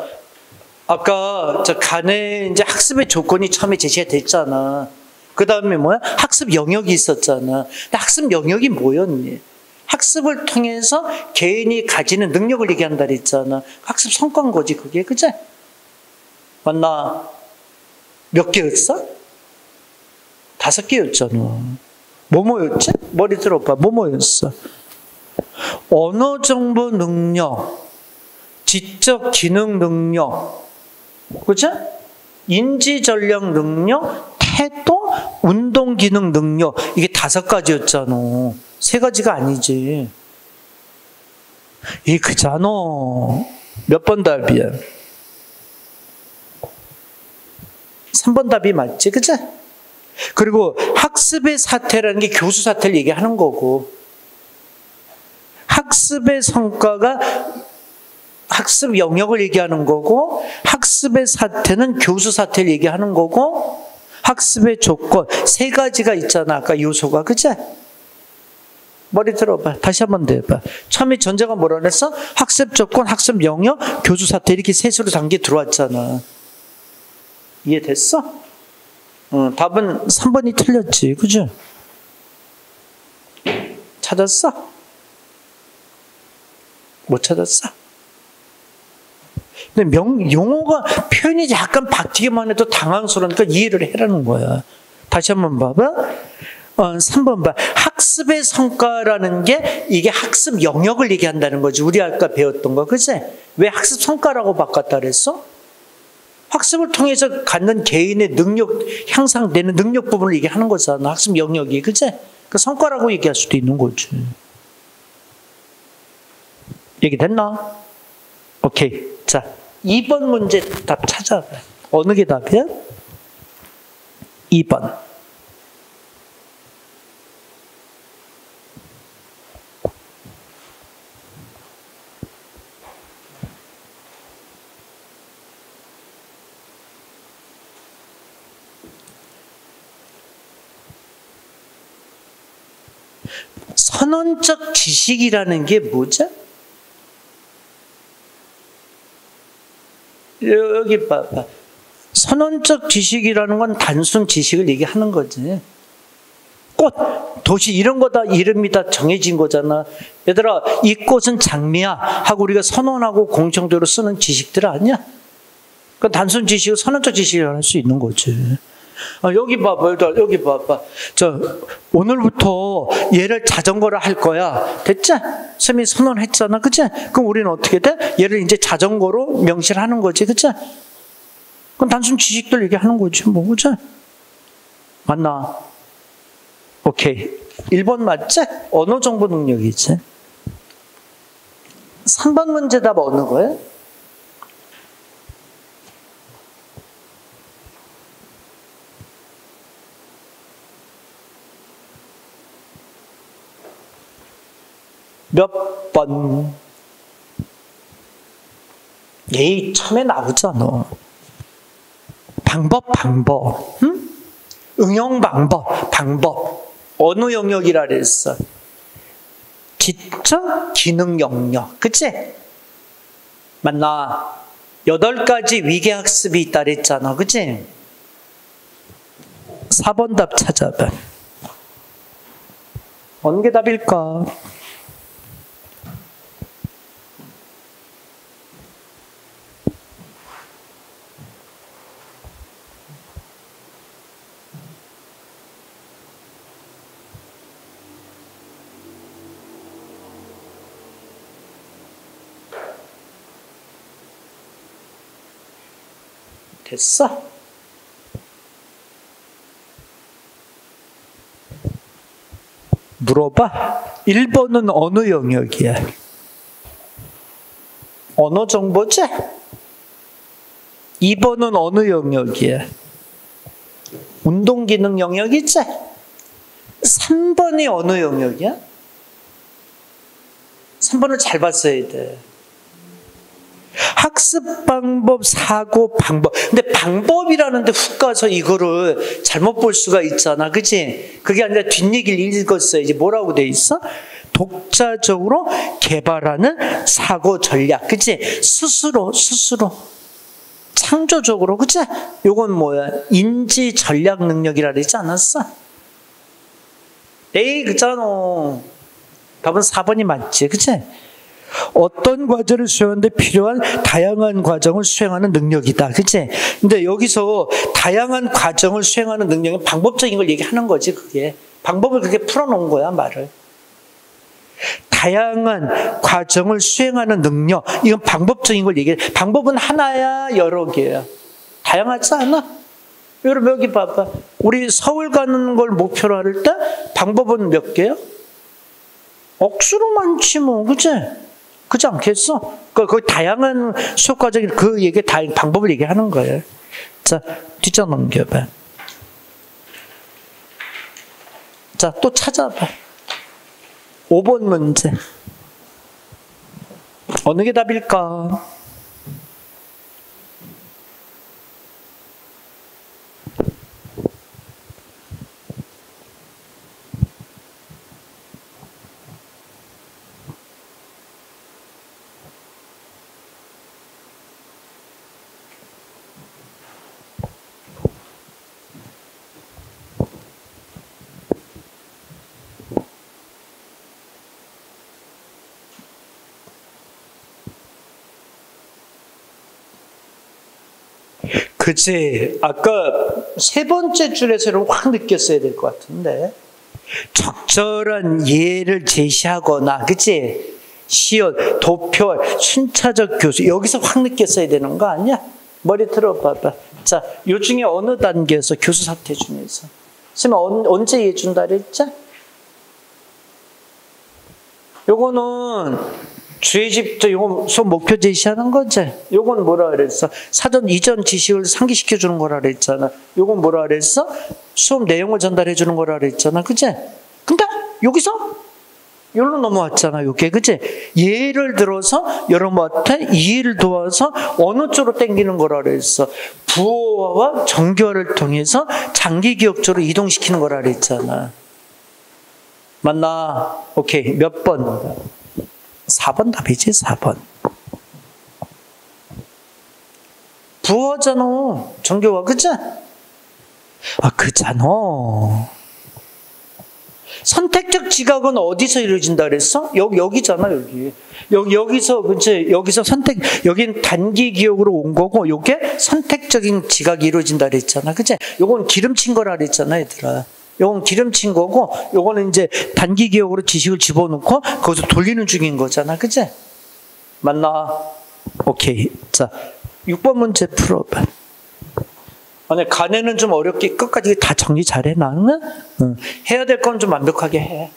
아까 저 간에 이제 학습의 조건이 처음에 제시가 됐잖아. 그 다음에 뭐야? 학습 영역이 있었잖아. 근데 학습 영역이 뭐였니? 학습을 통해서 개인이 가지는 능력을 얘기한다 그랬잖아. 학습 성과인 거지, 그게. 그치? 맞나? 몇 개였어? 5개였잖아. 뭐였지? 머리 들어봐. 뭐였어? 언어 정보 능력, 지적 기능 능력, 그죠? 인지 전략 능력, 태도, 운동 기능 능력. 이게 5가지였잖아. 3가지가 아니지. 이게 그잖아. 몇 번 답이야? 3번 답이 맞지, 그죠? 그리고 학습의 사태라는 게 교수 사태를 얘기하는 거고, 학습의 성과가 학습 영역을 얘기하는 거고, 학습의 사태는 교수 사태를 얘기하는 거고, 학습의 조건 3가지가 있잖아. 아까 요소가. 그치? 머리 들어봐. 다시 한번 더 해봐. 처음에 전제가 뭐라 그랬어? 학습 조건, 학습 영역, 교수 사태 이렇게 셋으로 단계 들어왔잖아. 이해됐어? 답은 3번이 틀렸지. 그죠? 찾았어? 못 찾았어? 근데 용어가 표현이 약간 바뀌기만 해도 당황스러우니까 이해를 해라는 거야. 다시 한번 봐봐. 3번 봐. 학습의 성과라는 게 이게 학습 영역을 얘기한다는 거지. 우리 아까 배웠던 거. 그치? 왜 학습 성과라고 바꿨다 그랬어? 학습을 통해서 갖는 개인의 능력, 향상되는 능력 부분을 얘기하는 거잖아. 학습 영역이. 그치? 그 성과라고 얘기할 수도 있는 거지. 얘기됐나? 오케이. 자, 2번 문제 답 찾아봐. 어느 게 답이야? 2번. 선언적 지식이라는 게 뭐죠? 여기 봐봐. 선언적 지식이라는 건 단순 지식을 얘기하는 거지. 꽃, 도시 이런 거 다 이름이 다 정해진 거잖아. 얘들아, 이 꽃은 장미야 하고 우리가 선언하고 공통적으로 쓰는 지식들 아니야? 그 단순 지식을 선언적 지식이라고 할 수 있는 거지. 여기 봐봐, 여기 봐봐. 오늘부터 얘를 자전거를 할 거야. 됐지? 쌤이 선언했잖아, 그치? 그럼 우리는 어떻게 돼? 얘를 이제 자전거로 명시를 하는 거지, 그치? 그건 단순 지식들 얘기하는 거지, 뭐, 그치? 맞나? 오케이. 1번 맞지? 언어 정보 능력이지. 3번 문제 답 어느 거예요? 몇 번? 예의 처음에 나오잖아. 방법. 응? 응용 방법. 어느 영역이라 그랬어? 지적 기능 영역. 그치? 맞나? 8가지 위계학습이 있다 그랬잖아. 그치? 4번 답 찾아봐. 어느 게 답일까? 됐어? 물어봐. 1번은 어느 영역이야? 언어 정보지? 2번은 어느 영역이야? 운동 기능 영역이지? 3번이 어느 영역이야? 3번을 잘 봤어야 돼. 학습 방법, 사고 방법. 근데 방법이라는데 훅 가서 이거를 잘못 볼 수가 있잖아. 그치? 그게 아니라 뒷얘기를 읽었어야지. 뭐라고 돼 있어? 독자적으로 개발하는 사고 전략. 그치? 스스로. 창조적으로. 그치? 요건 뭐야? 인지 전략 능력이라 그러지 않았어? 에이, 그잖아. 답은 4번이 맞지. 그치? 어떤 과제를 수행하는데 필요한 다양한 과정을 수행하는 능력이다. 그치? 근데 여기서 다양한 과정을 수행하는 능력은 방법적인 걸 얘기하는 거지, 그게. 방법을 그렇게 풀어놓은 거야, 말을. 다양한 과정을 수행하는 능력, 이건 방법적인 걸 얘기해. 방법은 하나야, 여러 개야. 다양하지 않아? 여러분, 여기 봐봐. 우리 서울 가는 걸 목표로 할 때 방법은 몇 개야? 억수로 많지, 뭐, 그치? 그렇지 않겠어? 그 다양한 수업 과정이 그 얘기 방법을 얘기하는 거예요. 자, 뒷자 넘겨봐. 자, 또 찾아봐. 5번 문제. 어느 게 답일까? 그치. 아까 3번째 줄에서는 확 느꼈어야 될 것 같은데. 적절한 예를 제시하거나, 그치? 시연, 도표, 순차적 교수. 여기서 확 느꼈어야 되는 거 아니야? 머리 들어봐봐. 자, 요 중에 어느 단계에서 교수 사태 중에서? 선생님, 언제 예 준다 그랬지? 요거는 주의 집도 요거 수업 목표 제시하는 거지. 요건 뭐라 그랬어? 사전 이전 지식을 상기시켜 주는 거라 그랬잖아. 요건 뭐라 그랬어? 수업 내용을 전달해 주는 거라 그랬잖아. 그치? 근데 여기서 여기로 넘어왔잖아. 요게 그치? 예를 들어서 여러분한테 이해를 도와서 어느 쪽으로 당기는 거라 그랬어? 부호화와 정교화를 통해서 장기 기억적으로 이동시키는 거라 그랬잖아. 맞나? 오케이. 몇 번? 4번 답이지, 4번. 부호잖아. 정교화, 그치? 아, 그잖아. 선택적 지각은 어디서 이루어진다 그랬어? 여기잖아, 여기. 여기서, 그치? 여기서 여긴 단기 기억으로 온 거고, 요게 선택적인 지각이 이루어진다 그랬잖아. 그치? 요건 기름친 거라 그랬잖아, 얘들아. 요건 기름친 거고, 요거는 이제 단기 기억으로 지식을 집어넣고, 거기서 돌리는 중인 거잖아. 그치? 맞나? 오케이. 자, 6번 문제 풀어봐. 아니, 간에는 좀 어렵게 끝까지 다 정리 잘해, 나는? 해야 될 건 좀 완벽하게 해.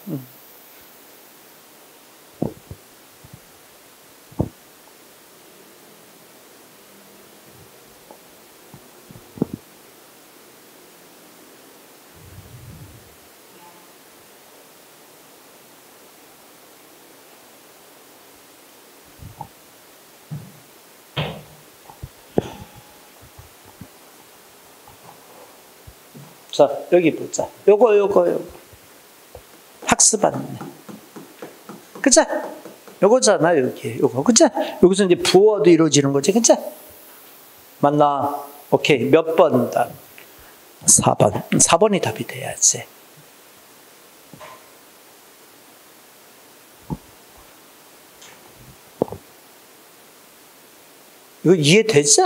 자, 여기 보자. 요거. 학습 안내. 그치? 요거잖아, 여기. 요거. 그치? 여기서 이제 부호도 이루어지는 거지. 그치? 맞나? 오케이. 몇 번 답? 4번. 4번이 답이 돼야지. 이거 이해되지?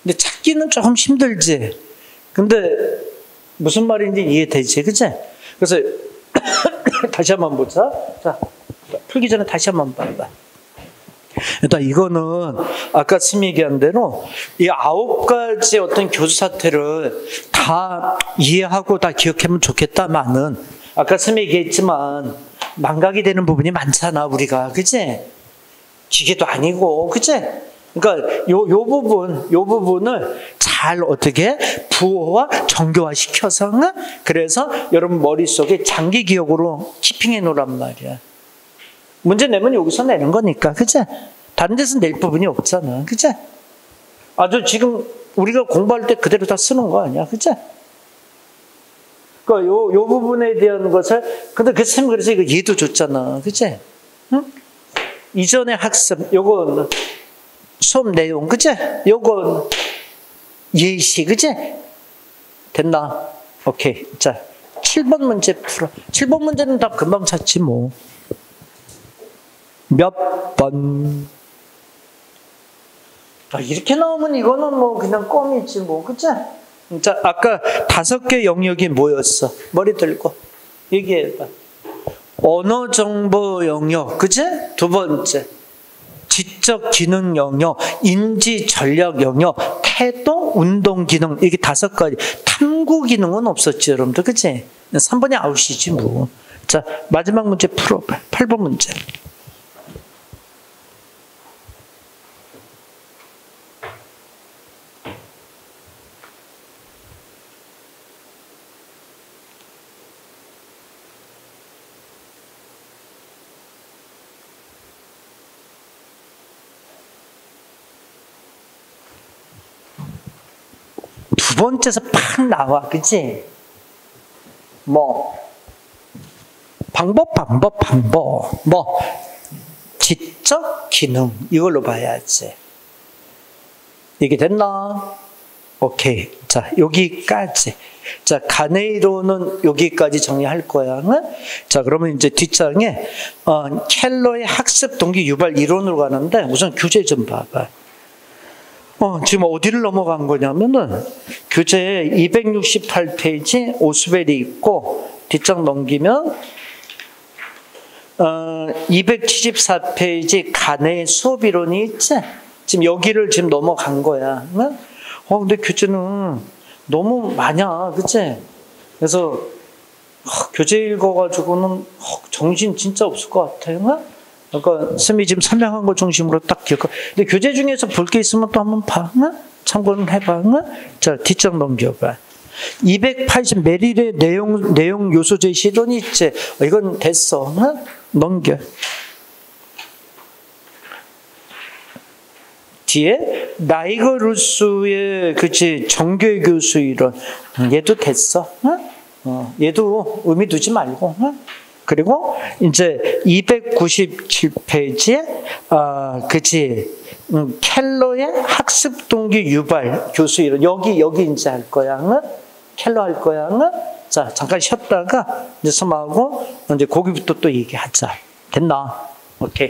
근데 찾기는 조금 힘들지? 근데 무슨 말인지 이해되지? 그치? 그래서 다시 한번 보자. 자, 풀기 전에 다시 한번 봐봐. 일단 이거는 아까 스미 얘기한 대로 이 9가지 어떤 교수 사태를 다 이해하고 다 기억하면 좋겠다마는 아까 스미 얘기했지만 망각이 되는 부분이 많잖아, 우리가. 그치? 기계도 아니고, 그치? 그러니까 요 부분을 잘 어떻게 부호와 정교화 시켜서, 그래서 여러분 머릿속에 장기 기억으로 키핑해 놓으란 말이야. 문제 내면 여기서 내는 거니까, 그치? 다른 데서 낼 부분이 없잖아, 그치? 아주 지금 우리가 공부할 때 그대로 다 쓰는 거 아니야, 그치? 그러니까 요 부분에 대한 것을, 근데 그 쌤 그래서 이거 얘도 줬잖아, 그치? 응? 이전의 학습, 요건 수업 내용, 그치? 요건 예시, 그치? 됐나? 오케이. 자, 7번 문제 풀어. 7번 문제는 답 금방 찾지, 뭐. 몇 번? 아, 이렇게 나오면 이거는 뭐 그냥 껌이지, 뭐. 그치? 자, 아까 5개 영역이 뭐였어? 머리 들고. 얘기해봐. 언어 정보 영역, 그치? 두 번째. 지적 기능 영역, 인지 전략 영역, 태도, 운동 기능, 이게 5가지. 탐구 기능은 없었지, 여러분들. 그치? 3번이 아웃이지, 뭐. 자, 마지막 문제 풀어봐. 8번 문제. 두 번째에서 팍 나와, 그치? 뭐, 방법. 뭐, 지적 기능, 이걸로 봐야지. 이게 됐나? 오케이. 자, 여기까지. 자, 가네이로는 여기까지 정리할 거야. 응? 자, 그러면 이제 뒷장에, 켈러의 학습 동기 유발 이론으로 가는데, 우선 교재 좀 봐봐. 지금 어디를 넘어간 거냐면은 교재 268페이지 오스벨이 있고 뒷장 넘기면 274페이지 간의 수업 이론이 있지? 지금 여기를 지금 넘어간 거야. 응? 근데 교재는 너무 많아, 그치? 그래서 교재 읽어가지고는 정신 진짜 없을 것 같아. 응? 그러니까 쌤이 지금 설명한 거 중심으로 딱 기억하. 근데 교재 중에서 볼 게 있으면 또 한번 봐. 응? 참고는 해봐. 응? 자, 뒷장 넘겨봐. 280 메릴의 내용 요소 제시 이론이 있지. 이건 됐어. 응? 넘겨. 뒤에 나이거 루스의 그치 정교의 교수 이론. 얘도 됐어. 응? 얘도 의미 두지 말고. 응? 그리고 이제 297페이지에 그치 켈러의 학습 동기 유발 교수 이론 여기 이제 할 거야. 응? 켈러 할 거야. 응? 자, 잠깐 쉬었다가 이제 섬하고 이제 거기부터 또 얘기하자. 됐나? 오케이.